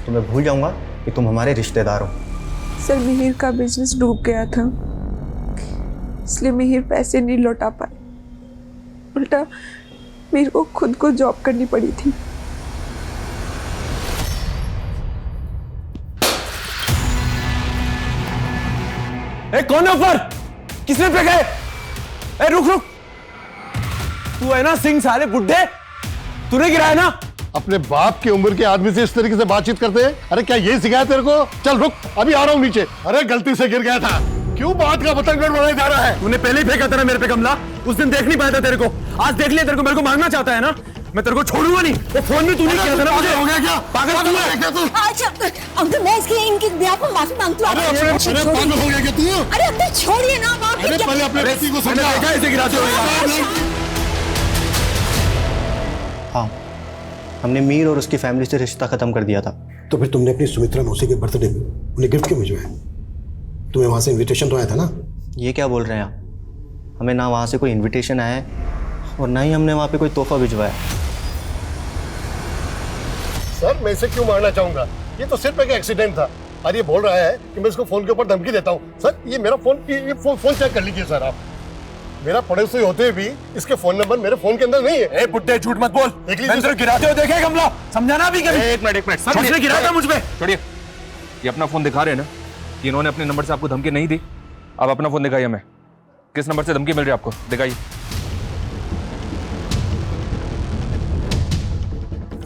तो मैं भूल जाऊंगा कि तुम हमारे रिश्तेदार हो। सर मिहिर का बिजनेस डूब गया था, इसलिए मिहिर पैसे नहीं लौटा पाए। उल्टा मेरे को खुद को जॉब करनी पड़ी थी। कौन है ऊपर? किसने फेंका है? रुक रुक, तू है ना सिंह साले बुड्ढे, तूने गिराया ना? अपने बाप की उम्र के आदमी से इस तरीके से बातचीत करते हैं? अरे क्या ये सिखाया तेरे को? चल रुक, अभी आ रहा हूँ नीचे। अरे गलती से गिर गया था, क्यों बात का पतंग बढ़ाया जा रहा है? तूने पहले ही फेंका था ना मेरे पे गमला, उस दिन देख नहीं पाया था तेरे को, आज देख लिया तेरे को, मेरे को मारना चाहता है ना? मैं तेरे को छोड़ूंगा नहीं। वो फोन में तूने किया था ना मुझे। हो गया क्या? पागल तू है क्या तू? अच्छा अंकल, मैं इसके इनके ब्याह को माफी मांगती हूँ। अरे पागल हो गया क्या तू? अरे अंकल छोड़िए ना, आप अरे पहले अपने बेटी को समझा। देखा ऐसे गिराते हुए। हाँ, हमने मीर और उसकी फैमिली से रिश्ता खत्म कर दिया था। तो फिर तुमने अपनी सुमित्रा मौसी के बर्थडे में उन्हें गिफ्ट क्यों भिजवाया? तुम्हें वहां से इनविटेशन तो आया था ना? ये क्या बोल रहे हैं आप? हमें ना वहाँ से कोई इनविटेशन आया है और ना ही हमने वहाँ पे कोई तोहफा भिजवाया। सर मैं इसे क्यों मारना चाहूंगा? ये तो सिर्फ एक एक्सीडेंट था और ये बोल रहा है कि मैं इसको फोन के ऊपर धमकी देता हूँ। सर ये मेरा फोन चेक कर लीजिए सर आप। मेरा पड़ोसी होते हुए भी इसके फोन नंबर मेरे फोन के अंदर नहीं है। ए बुड्ढे झूठ मत बोल, मैंने गिराते हुए देखे गमला, समझाना भी कभी? एक मिनट सर उसने गिराया था मुझ पे। छोड़िए, ये अपना फोन दिखा रहे हैं ना कि इन्होंने अपने नंबर से आपको धमकी नहीं दी। आप अपना फोन दिखाइए हमें, किस नंबर से धमकी मिल रही है आपको, दिखाइए।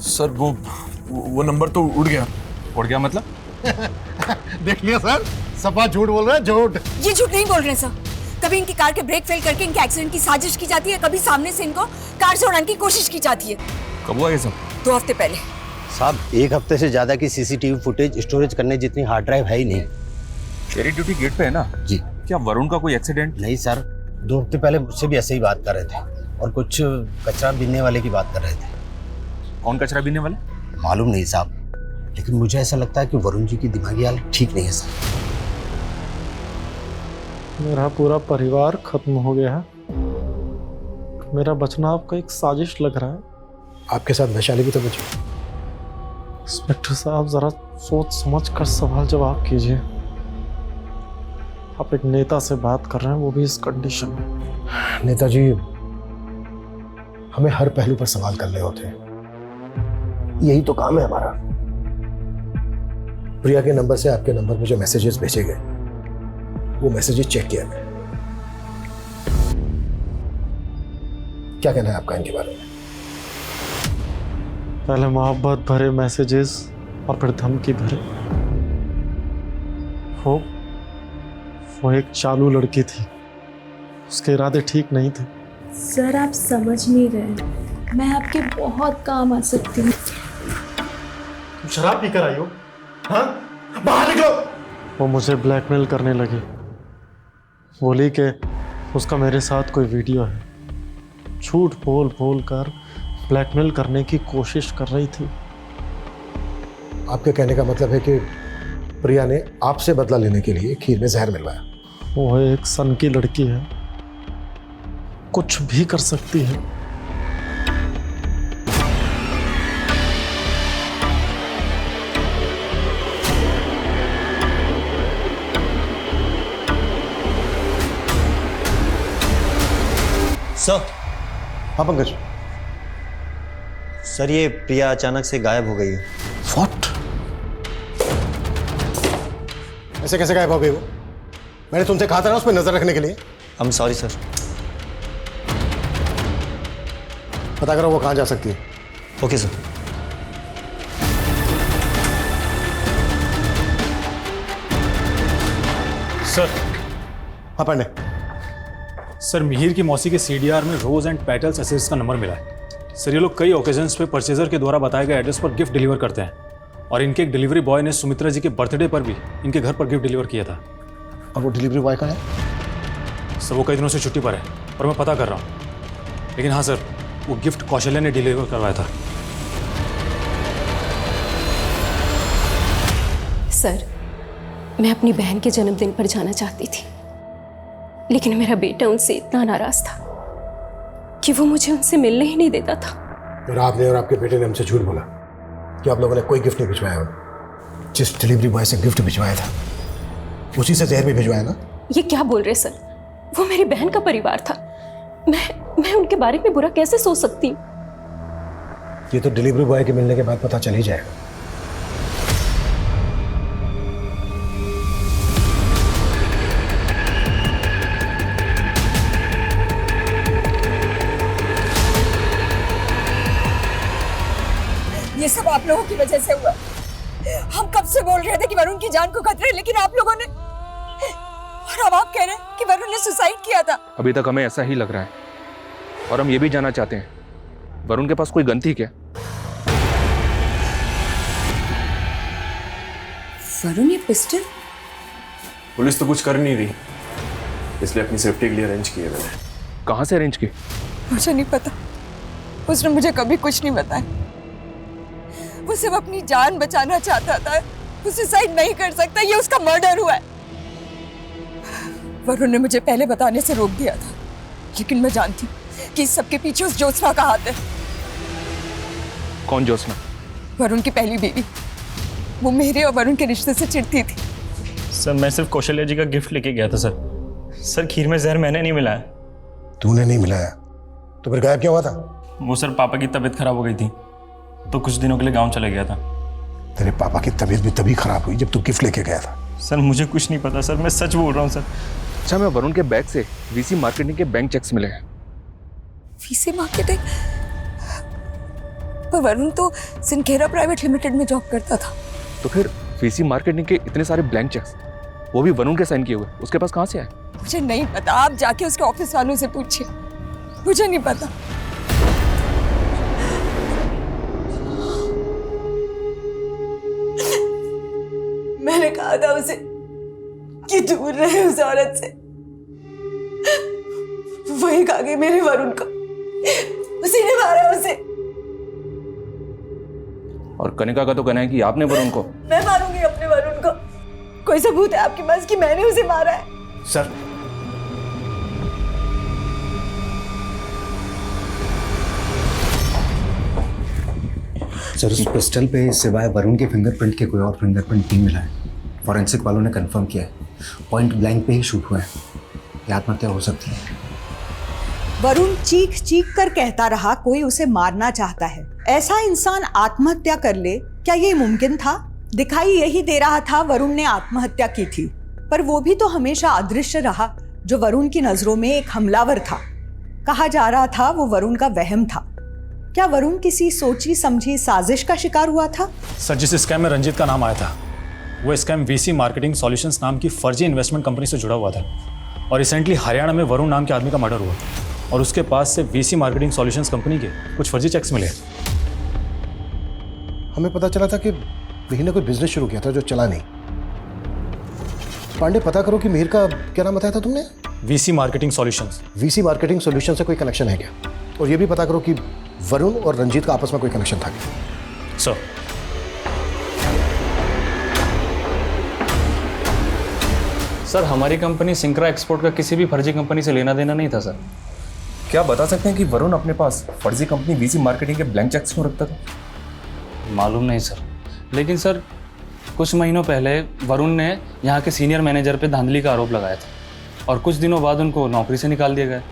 सर वो नंबर तो उड़ गया। उड़ गया मतलब? देख लिया सर, सफा झूठ बोल रहा है, झूठ। ये झूठ नहीं बोल रहे सर। कभी इनकी कार के ब्रेक फेल करके इनके एक्सीडेंट की साजिश की जाती है, कभी सामने से इनको कार से उड़ाने की कोशिश की जाती है। कब हुआ ये सब? 2 हफ्ते पहले। साहब 1 हफ्ते से ज्यादा की सीसीटीवी फुटेज स्टोरेज करने जितनी हार्ड ड्राइव है ही नहीं। तेरी ड्यूटी गेट पे है ना? जी। क्या वरुण का कोई एक्सीडेंट? नहीं सर, 2 हफ्ते पहले मुझसे भी ऐसे ही बात कर रहे थे और कुछ कचरा बीनने वाले की बात कर रहे थे। कौन कचरा बीनने वाले? मालूम नहीं साहब, लेकिन मुझे ऐसा लगता है कि वरुण जी की दिमागी हालत ठीक नहीं है सर। मेरा पूरा परिवार खत्म हो गया है। मेरा बचना आपका एक साजिश लग रहा है। आपके साथ वैशाली भी तो बची। इंस्पेक्टर साहब जरा सोच समझ कर सवाल जवाब कीजिए। आप एक नेता से बात कर रहे हैं, वो भी इस कंडीशन में। नेताजी, हमें हर पहलू पर सवाल करने होते हैं, यही तो काम है हमारा। प्रिया के नंबर से आपके नंबर पर जो मैसेजेस भेजे गए, वो मैसेजेस चेक किया गया। क्या कहना है आपका इनके बारे में? पहले मोहब्बत भरे मैसेजेस और फिर धमकी भरे। वो एक चालू लड़की थी, उसके इरादे ठीक नहीं थे। सर आप समझ नहीं रहे, मैं आपके बहुत काम आ सकती हूँ। तुम शराब पीकर आई हो? हाँ? बाहर निकलो। वो मुझे ब्लैकमेल करने लगी, बोली कि उसका मेरे साथ कोई वीडियो है। झूठ बोल बोल कर ब्लैकमेल करने की कोशिश कर रही थी। आपके कहने का मतलब है कि प्रिया ने आपसे बदला लेने के लिए खीर में जहर मिलवाया। वो एक सन की लड़की है, कुछ भी कर सकती है। सर। हाँ पंकज। सर ये प्रिया अचानक से गायब हो गई है। What? ऐसे कैसे गायब हो गई वो? मैंने तुमसे कहा था ना उस पर नजर रखने के लिए। I'm sorry sir. पता करो वो कहाँ जा सकती है। Okay sir. सर। हाँ पांडे। सर मिहिर की मौसी के सीडीआर में रोज एंड पेटल्स एसेट्स का नंबर मिला है। सर ये लोग कई ओकेजन्स पे परचेजर के द्वारा बताए गए एड्रेस पर गिफ्ट डिलीवर करते हैं और इनके एक डिलीवरी बॉय ने सुमित्रा जी के बर्थडे पर भी इनके घर पर गिफ्ट डिलीवर किया था। और वो डिलीवरी बॉय कहाँ है? सर वो कई दिनों से छुट्टी पर है और मैं पता कर रहा हूँ, लेकिन हाँ सर वो गिफ्ट कौशल्या ने डिलीवर करवाया था। सर मैं अपनी बहन के जन्मदिन पर जाना चाहती थी, लेकिन मेरा बेटा उनसे इतना नाराज था कि वो मुझे उनसे मिलने ही नहीं देता था। फिर आपने और आपके बेटे ने हमसे झूठ बोला कि आप लोगों ने कोई गिफ्ट नहीं भिजवाया हो। जिस डिलीवरी बॉय से गिफ्ट भिजवाया था उसी से जहर भी भिजवाया ना। ये क्या बोल रहे सर? वो मेरी बहन का परिवार था। मैं उनके बारे में बुरा कैसे सोच सकती हूँ? ये तो डिलीवरी बॉय के मिलने के बाद पता चल ही जाएगा। ये सब आप लोगों की वजह से हुआ। हम कब से बोल रहे थे कि वरुण की जान को खतरा है, लेकिन आप लोगों ने, और अब आप कह रहे हैं कि वरुण ने सुसाइड किया था। अभी तक हमें ऐसा ही लग रहा है, और हम ये भी जानना चाहते हैं वरुण के पास कोई गन थी क्या? वरुण ये पिस्टल? पुलिस तो कुछ कर नहीं रही, इसलिए अपनी सेफ्टी के लिए अरेंज किए मैंने। कहाँ से अरेंज की? मुझे नहीं पता, उसने मुझे कभी कुछ नहीं बताया। वो सिर्फ अपनी जान बचाना चाहता था। वो सुसाइड नहीं कर सकता, ये उसका मर्डर हुआ है। वरुण ने मुझे पहले बताने से रोक दिया था, लेकिन मैं जानती कि इस सबके पीछे उस ज्योत्सना का हाथ है। कौन ज्योत्सना? वरुण की पहली बीवी। वो मेरे और वरुण के रिश्ते से चिढ़ती थी। सर मैं सिर्फ कौशल्या जी का गिफ्ट लेके गया था सर। सर खीर में जहर मैंने नहीं मिलाया। तूने नहीं मिलाया तो फिर गायब क्या हुआ था? वो सर पापा की तबीयत खराब हो गई थी, तो कुछ दिनों के लिए गांव चला गया था। तेरे पापा की तबीयत भी तभी खराब हुई जब तू गिफ्ट लेके गया था। सर मुझे कुछ नहीं पता सर, मैं सच बोल रहा हूँ सर। अच्छा, मैं वरुण के बैग से वीसी मार्केटिंग के बैंक चेक्स मिले हैं। VC marketing? पर वरुण तो सिनखेरा प्राइवेट लिमिटेड में जॉब करता था। तो फिर वीसी मार्केटिंग के इतने सारे ब्लैंक चेक्स, वो भी वरुण के साइन किए हुए, उसके पास कहाँ से आए? मुझे नहीं पता, आप जाके उसके ऑफिस वालों से पूछिए, मुझे नहीं पता। मैंने कहा था उसे कि दूर रहे उस औरत से। वही खा गई मेरे वरुण को, उसी ने मारा उसे। और कनिका का तो कहना है कि आपने वरुण को। मैं मारूंगी अपने वरुण को। कोई सबूत है आपके पास कि मैंने उसे मारा है? सर उस पिस्टल पे सिवाय वरुण के फिंगरप्रिंट के कोई और फिंगरप्रिंट नहीं मिला है। फॉरेंसिक वालों ने कंफर्म किया है, पॉइंट ब्लैंक पे ही शूट हुआ है। ये आत्महत्या हो सकती है। वरुण चीख चीख कर कहता रहा कोई उसे मारना चाहता है। ऐसा इंसान आत्महत्या कर ले, क्या ये मुमकिन था? दिखाई यही दे रहा था वरुण ने आत्महत्या की थी, पर वो भी तो हमेशा अदृश्य रहा जो वरुण की नजरों में एक हमलावर था। कहा जा रहा था वो वरुण का वहम था। क्या वरुण किसी सोची समझी साजिश का शिकार हुआ था? सर, जिस स्कैम में रंजीत का नाम आया था, वो स्कैम वीसी मार्केटिंग सॉल्यूशंस नाम की फर्जी इन्वेस्टमेंट कंपनी से जुड़ा हुआ था। और रिसेंटली हरियाणा में वरुण नाम के आदमी का मर्डर हुआ, और उसके पास से वीसी मार्केटिंग सॉल्यूशंस कंपनी के कुछ फर्जी चेक्स मिले। हमें पता चला था कि मिहिर ने कोई बिजनेस शुरू किया था जो चला नहीं। पांडे, पता करो कि मिहिर का क्या नाम बताया था तुमने? VC marketing solutions. VC marketing solution से कोई कनेक्शन है क्या? और ये भी पता करो कि वरुण और रंजीत का आपस में कोई कनेक्शन था क्या? सर, सर हमारी कंपनी सिंक्रा एक्सपोर्ट का किसी भी फर्जी कंपनी से लेना देना नहीं था सर। क्या बता सकते हैं कि वरुण अपने पास फर्जी कंपनी वीसी मार्केटिंग के ब्लैंक चेक्स क्यों रखता था? मालूम नहीं सर, लेकिन सर कुछ महीनों पहले वरुण ने यहाँ के सीनियर मैनेजर पे धांधली का आरोप लगाया था, और कुछ दिनों बाद उनको नौकरी से निकाल दिया गया,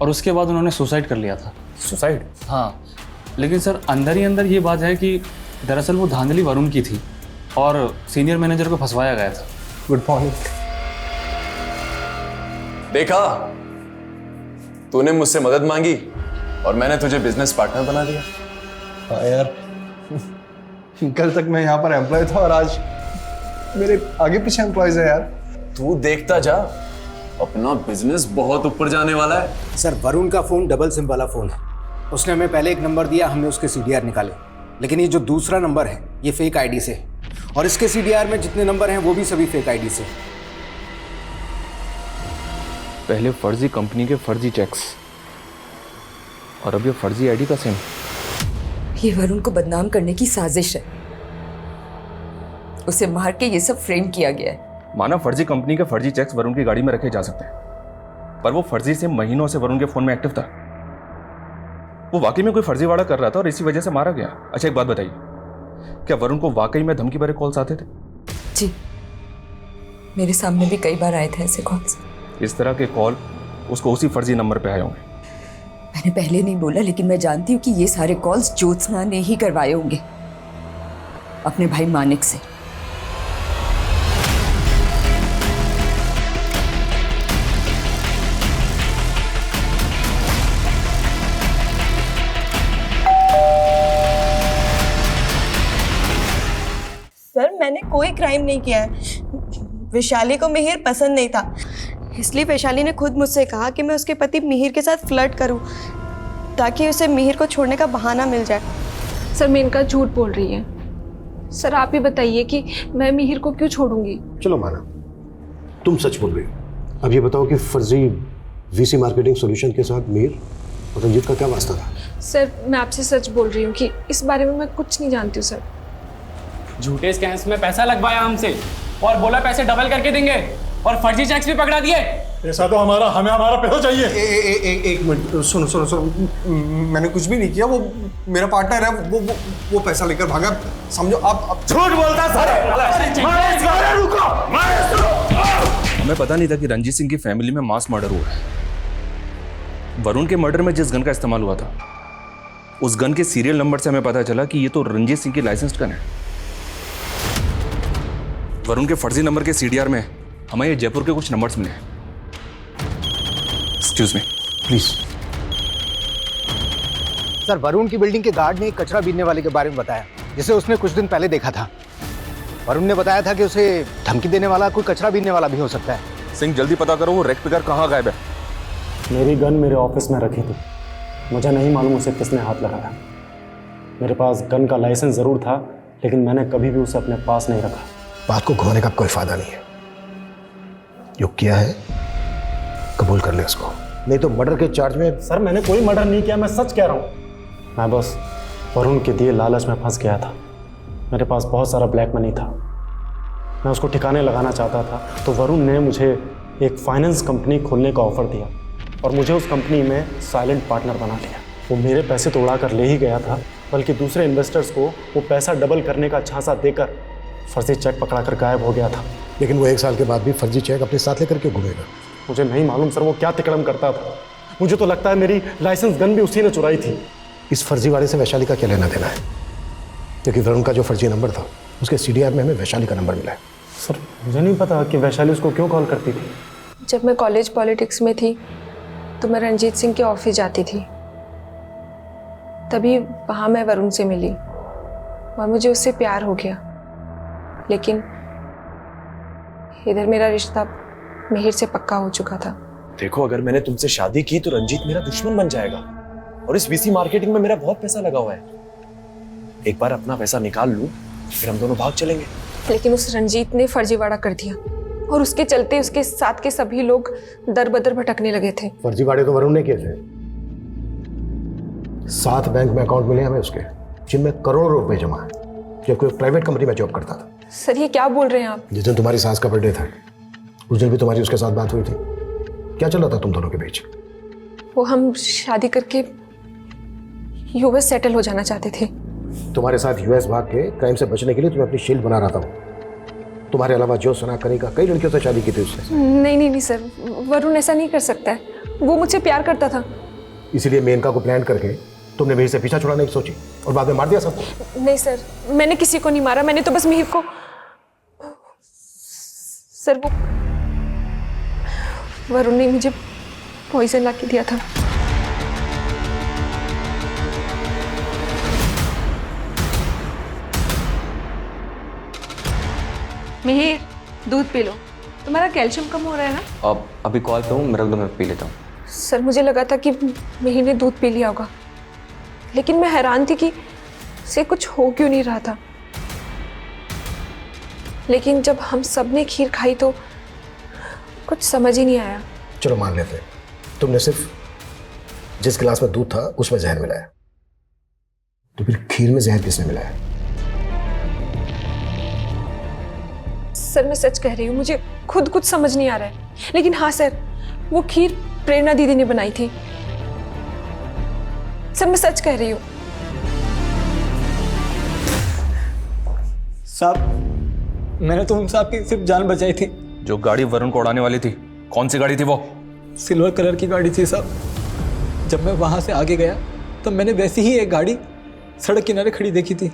और उसके बाद उन्होंने सुसाइड कर लिया था। सुसाइड? हाँ, लेकिन सर अंदर ही अंदर ये बात है कि दरअसल वो धांधली वरुण की थी और सीनियर मैनेजर को फंसवाया गया था। Good morning. देखा, तूने मुझसे मदद मांगी और मैंने तुझे बिजनेस पार्टनर बना दिया। हाँ यार, कल तक मैं यहाँ पर एम्प्लॉय था और आज मेरे आगे पीछे एम्प्लॉयज है यार। तू देखता जा, अपना बिजनेस बहुत ऊपर जाने वाला है। सर, वरुण का फोन डबल सिम वाला फोन है। उसने हमें पहले एक नंबर दिया, हमने उसके सीडीआर निकाले, लेकिन ये जो दूसरा नंबर है ये फेक आईडी से, और इसके सीडीआर में जितने नंबर हैं वो भी सभी फेक आईडी से। पहले फर्जी कंपनी के फर्जी चेक्स, और अब ये फर्जी आईडी का सिम। ये वरुण को बदनाम करने की साजिश है। उसे मार के ये सब फ्रेम किया गया है। माना फर्जी कंपनी के फर्जी चेक्स वरुण की गाड़ी में रखे जा सकते हैं, पर वो फर्जी से महीनों से वरुण के फोन में एक्टिव था। वो वाकई में कोई फर्जीवाड़ा कर रहा था और इसी वजह से मारा गया। अच्छा एक बात बताइए, क्या वरुण को वाकई में धमकी भरे कॉल्स आते थे? जी, मेरे सामने भी कई बार आए थे ऐसे कॉल्स। इस तरह के कॉल उसको उसी फर्जी नंबर पे आए होंगे। मैंने पहले नहीं बोला, लेकिन मैं जानती हूँ कि ये सारे कॉल्स ज्योत्सना ने ही करवाए होंगे अपने भाई मानिक से। सर मैंने कोई क्राइम नहीं किया है। वैशाली को मिहिर पसंद नहीं था, इसलिए वैशाली ने खुद मुझसे कहा कि मैं उसके पति मिहिर के साथ फ्लर्ट करूं ताकि उसे मिहिर को छोड़ने का बहाना मिल जाए। सर मेनका झूठ बोल रही है। सर आप ही बताइए कि मैं मिहिर को क्यों छोड़ूंगी? चलो माना तुम सच बोल रही हो। अब ये बताओ कि फर्जी वीसी मार्केटिंग सॉल्यूशन के साथ मिहिर और रंजीत का क्या वास्ता था? सर मैं आपसे सच बोल रही हूँ कि इस बारे में मैं कुछ नहीं जानती हूँ सर। झूठे स्कैम्स में पैसा लगवाया हमसे और बोला पैसे डबल करके देंगे और फर्जी चेक्स भी पकड़ा दिए। पैसा तो हमारा, हमें हमारा पैसा चाहिए। एक मिनट, सुनो सुनो सुनो, मैंने कुछ भी नहीं किया। वो मेरा पार्टनर है, वो पैसा लेकर भागा। समझो आप झूठ बोलता सर। हमें पता नहीं था कि रंजीत सिंह की फैमिली में मास मर्डर हुआ है। वरुण के मर्डर में जिस गन का इस्तेमाल हुआ था, उस गन के सीरियल नंबर से हमें पता चला कि ये तो रंजीत सिंह की लाइसेंस्ड गन है। वरुण के फर्जी नंबर के सीडीआर में हमें ये जयपुर के कुछ नंबर्स मिले हैं। Excuse me please. Sir Varun की बिल्डिंग के गार्ड ने एक कचरा बीनने वाले के बारे में बताया, जिसे उसने कुछ दिन पहले देखा था। वरुण ने बताया था कि उसे धमकी देने वाला कोई कचरा बीनने वाला भी हो सकता है। सिंह जल्दी पता करो वो रेक पिकर कहाँ गायब है। मेरी गन मेरे ऑफिस में रखी थी, मुझे नहीं मालूम उसे किसने हाथ लगाया। मेरे पास गन का लाइसेंस ज़रूर था, लेकिन मैंने कभी भी उसे अपने पास नहीं रखा। बात को घुमाने का कोई फायदा नहीं है। जो किया है कबूल कर ले उसको, नहीं तो मर्डर के चार्ज में। सर मैंने कोई मर्डर नहीं किया, मैं सच कह रहा हूँ। मैं बस वरुण के दिए लालच में फंस गया था। मेरे पास बहुत सारा ब्लैक मनी था, मैं उसको ठिकाने लगाना चाहता था। तो वरुण ने मुझे एक फाइनेंस कंपनी खोलने का ऑफर दिया और मुझे उस कंपनी में साइलेंट पार्टनर बना लिया। वो मेरे पैसे तो उड़ा कर ले ही गया था, बल्कि दूसरे इन्वेस्टर्स को वो पैसा डबल करने का झांसा देकर फर्जी चेक पकड़ा कर गायब हो गया था। लेकिन वो 1 साल के बाद भी फर्जी चेक अपने साथ लेकर के घूमेगा। मुझे नहीं मालूम सर वो क्या तिकड़म करता था। मुझे तो लगता है मेरी लाइसेंस गन भी उसी ने चुराई थी। इस फर्जीवाड़े से वैशाली का क्या लेना देना है? क्योंकि वरुण का जो फर्जी नंबर था उसके सीडीआर में हमें वैशाली का नंबर मिला है। सर मुझे नहीं पता कि वैशाली उसको क्यों कॉल करती थी। जब मैं कॉलेज पॉलिटिक्स में थी तो मैं रंजीत सिंह के ऑफिस जाती थी, तभी वहाँ मैं वरुण से मिली और मुझे उससे प्यार हो गया। लेकिन इधर मेरा रिश्ता मिहिर से पक्का हो चुका था। देखो अगर मैंने तुमसे शादी की तो रंजीत मेरा दुश्मन बन जाएगा और इस वीसी मार्केटिंग में मेरा बहुत पैसा लगा हुआ है। एक बार अपना पैसा निकाल लूं फिर हम दोनों भाग चलेंगे। लेकिन उस रंजीत ने फर्जीवाड़ा कर दिया और उसके चलते उसके साथ के सभी लोग दर बदर भटकने लगे थे। फर्जीवाड़े तो वरुण ने किए थे। 7 बैंक में अकाउंट मिले हमें उसके, जिनमें करोड़ों रुपए जमा है, जबकि वो प्राइवेट कंपनी में जॉब करता था। सर ये क्या बोल रहे हैं आप? जिस दिन तुम्हारी सास का बर्थडे था उस दिन भी तुम्हारी उसके साथ बात हुई थी। क्या चल रहा था तुम दोनों के बीच? वो हम शादी करके यूएस सेटल हो जाना चाहते थे। तुम्हारे साथ यूएस भाग के क्राइम से बचने के लिए तुम्हें अपनी शील्ड बना रहा था। तुम्हारे अलावा जो सना करेगा, कई लड़कियों से शादी की थी उसने। नहीं सर, वरुण ऐसा नहीं कर सकता है। वो मुझसे प्यार करता था। इसीलिए मेनका को प्लान करके तुमने मिहिर से पीछा छुड़ाने की सोची और बाद में मार दिया सबको। नहीं सर, मैंने किसी को नहीं मारा, मैंने तो बस मिहिर को। सर वो वरुण ने मुझे पॉइजन ला के दिया था। मिहिर दूध पी लो, तुम्हारा कैल्शियम कम हो रहा है ना। अब अभी कॉल पे हूँ, मेरा दो मैं पी लेता हूँ। सर मुझे लगा था कि मिहिर ने दूध पी लिया होगा, लेकिन मैं हैरान थी कि उसे कुछ हो क्यों नहीं रहा था। लेकिन जब हम सब ने खीर खाई तो कुछ समझ ही नहीं आया। चलो मान लेते, तुमने सिर्फ जिस गिलास में दूध था उसमें जहर मिलाया, तो फिर खीर में जहर किसने मिलाया? सर मैं सच कह रही हूँ, मुझे खुद कुछ समझ नहीं आ रहा है। लेकिन हाँ सर, वो खीर प्रेरणा दीदी ने बनाई थी। सर मैं सच कह रही हूँ। साहब मैंने तो उन साहब की सिर्फ जान बचाई थी। जो गाड़ी वरुण को उड़ाने वाली थी, कौन सी गाड़ी थी वो? सिल्वर कलर की गाड़ी थी साहब। जब मैं वहां से आगे गया तो मैंने वैसी ही एक गाड़ी सड़क किनारे खड़ी देखी थी।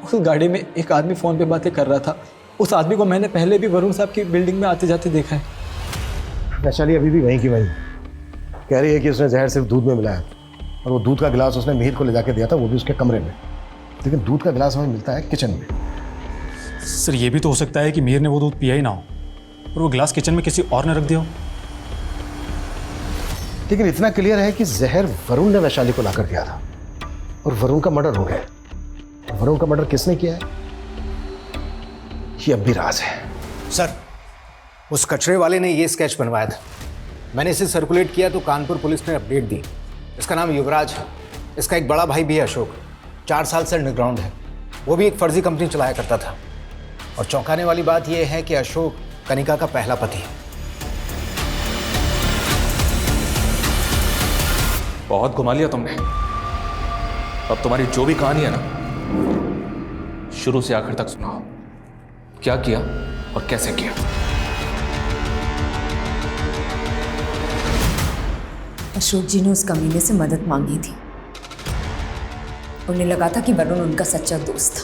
उस गाड़ी में एक आदमी फ़ोन पे बातें कर रहा था। उस आदमी को मैंने पहले भी वरुण साहब की बिल्डिंग में आते जाते देखा है। वैशाली अभी भी वहीं की वहीं कह रही है कि उसने जहर सिर्फ दूध में मिलाया और वो दूध का गिलास उसने मिहिर को ले जाके दिया था, वो भी उसके कमरे में। लेकिन दूध का गिलास हमें मिलता है किचन में। सर ये भी तो हो सकता है कि मिहिर ने वो दूध पिया ही ना हो और वो गिलास किचन में किसी और ने रख दिया हो। लेकिन इतना क्लियर है कि जहर वरुण ने वैशाली को लाकर दिया था और वरुण का मर्डर हो गया। वरुण का मर्डर किसने किया है ये अब भी राज है। सर उस कचरे वाले ने ये स्केच बनवाया था। मैंने इसे सर्कुलेट किया तो कानपुर पुलिस ने अपडेट दी। इसका नाम युवराज है। इसका एक बड़ा भाई भी है अशोक, 4 साल से अंडरग्राउंड है। वो भी एक फर्जी कंपनी चलाया करता था। और चौंकाने वाली बात यह है कि अशोक कनिका का पहला पति है। बहुत घुमा लिया तुमने। अब तुम्हारी जो भी कहानी है ना, शुरू से आखिर तक सुनाओ। क्या किया और कैसे किया? अशोक जी ने उस कमीने से मदद मांगी थी। उन्हें लगा था कि वरुण उनका सच्चा दोस्त था।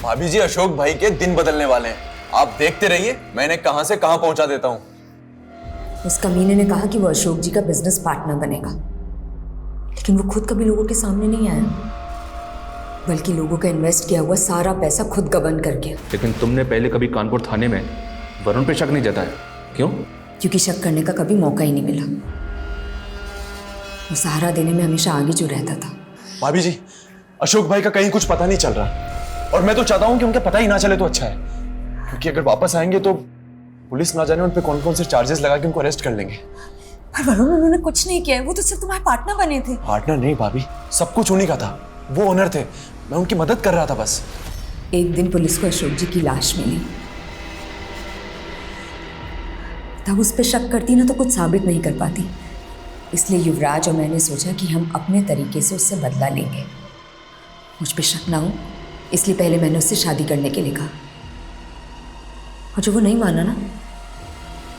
भाभी जी अशोक भाई के दिन बदलने वाले हैं, आप देखते रहिए, मैं इन्हें कहां से कहां पहुंचा देता हूं। उस कमीने ने कहा कि वो अशोक जी का बिजनेस पार्टनर बनेगा, लेकिन वो खुद कभी लोगों के सामने नहीं आया, बल्कि लोगों का इन्वेस्ट किया हुआ सारा पैसा खुद गबन कर गया। लेकिन तुमने पहले कभी कानपुर थाने में वरुण पे शक नहीं जताया, क्यों? क्योंकि शक करने का कभी मौका ही नहीं मिला। वो सहारा देने में हमेशा आगे जो रहता था। भाभी जी अशोक भाई का कहीं कुछ पता नहीं चल रहा और मैं तो चाहता हूं कि उनका पता ही ना चले तो अच्छा है, क्योंकि अगर वापस आएंगे तो पुलिस ना जाने उन पे कौन कौन से चार्जेस लगा के उनको अरेस्ट कर लेंगे। पर वरुण उन्होंने कुछ नहीं किया है, वो तो सिर्फ तुम्हारे पार्टनर बने थे। पार्टनर नहीं भाभी, सब कुछ उन्हीं का था। वो ओनर थे, मैं उनकी मदद कर रहा था बस। एक दिन पुलिस को अशोक जी की लाश मिली। तब उस पर शक करती ना तो कुछ साबित नहीं कर पाती। इसलिए युवराज और मैंने सोचा कि हम अपने तरीके से उससे बदला लेंगे। मुझ पे शक ना हो इसलिए पहले मैंने उससे शादी करने के लिए कहा, और जब वो नहीं माना ना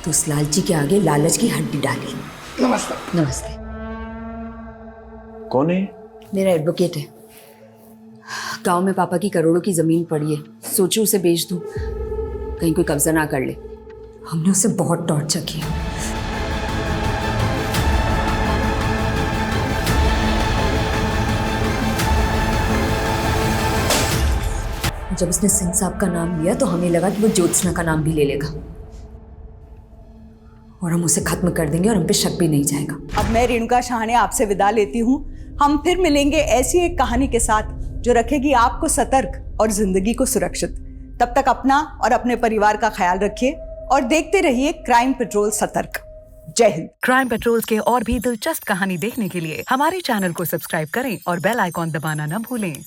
तो उस लालची के आगे लालच की हड्डी डाली। नमस्ते। नमस्ते। कौन है? मेरा एडवोकेट है। गांव में पापा की करोड़ों की जमीन पड़ी है, सोचो उसे बेच दूं, कहीं कोई कब्जा ना कर ले। हमने उसे बहुत टॉर्चर किया। जब उसने सिंह साहब का नाम लिया तो हमें लगा कि वो ज्योत्सना का नाम भी ले लेगा और हम उसे खत्म कर देंगे और हम पे शक भी नहीं जाएगा। अब मैं रेणुका शाहने आपसे विदा लेती हूँ। हम फिर मिलेंगे ऐसी एक कहानी के साथ जो रखेगी आपको सतर्क और जिंदगी को सुरक्षित। तब तक अपना और अपने परिवार का ख्याल रखिए और देखते रहिए क्राइम पेट्रोल सतर्क। जय हिंद। क्राइम पेट्रोल के और भी दिलचस्प कहानी देखने के लिए हमारे चैनल को सब्सक्राइब करें और बेल आइकॉन दबाना न भूलें।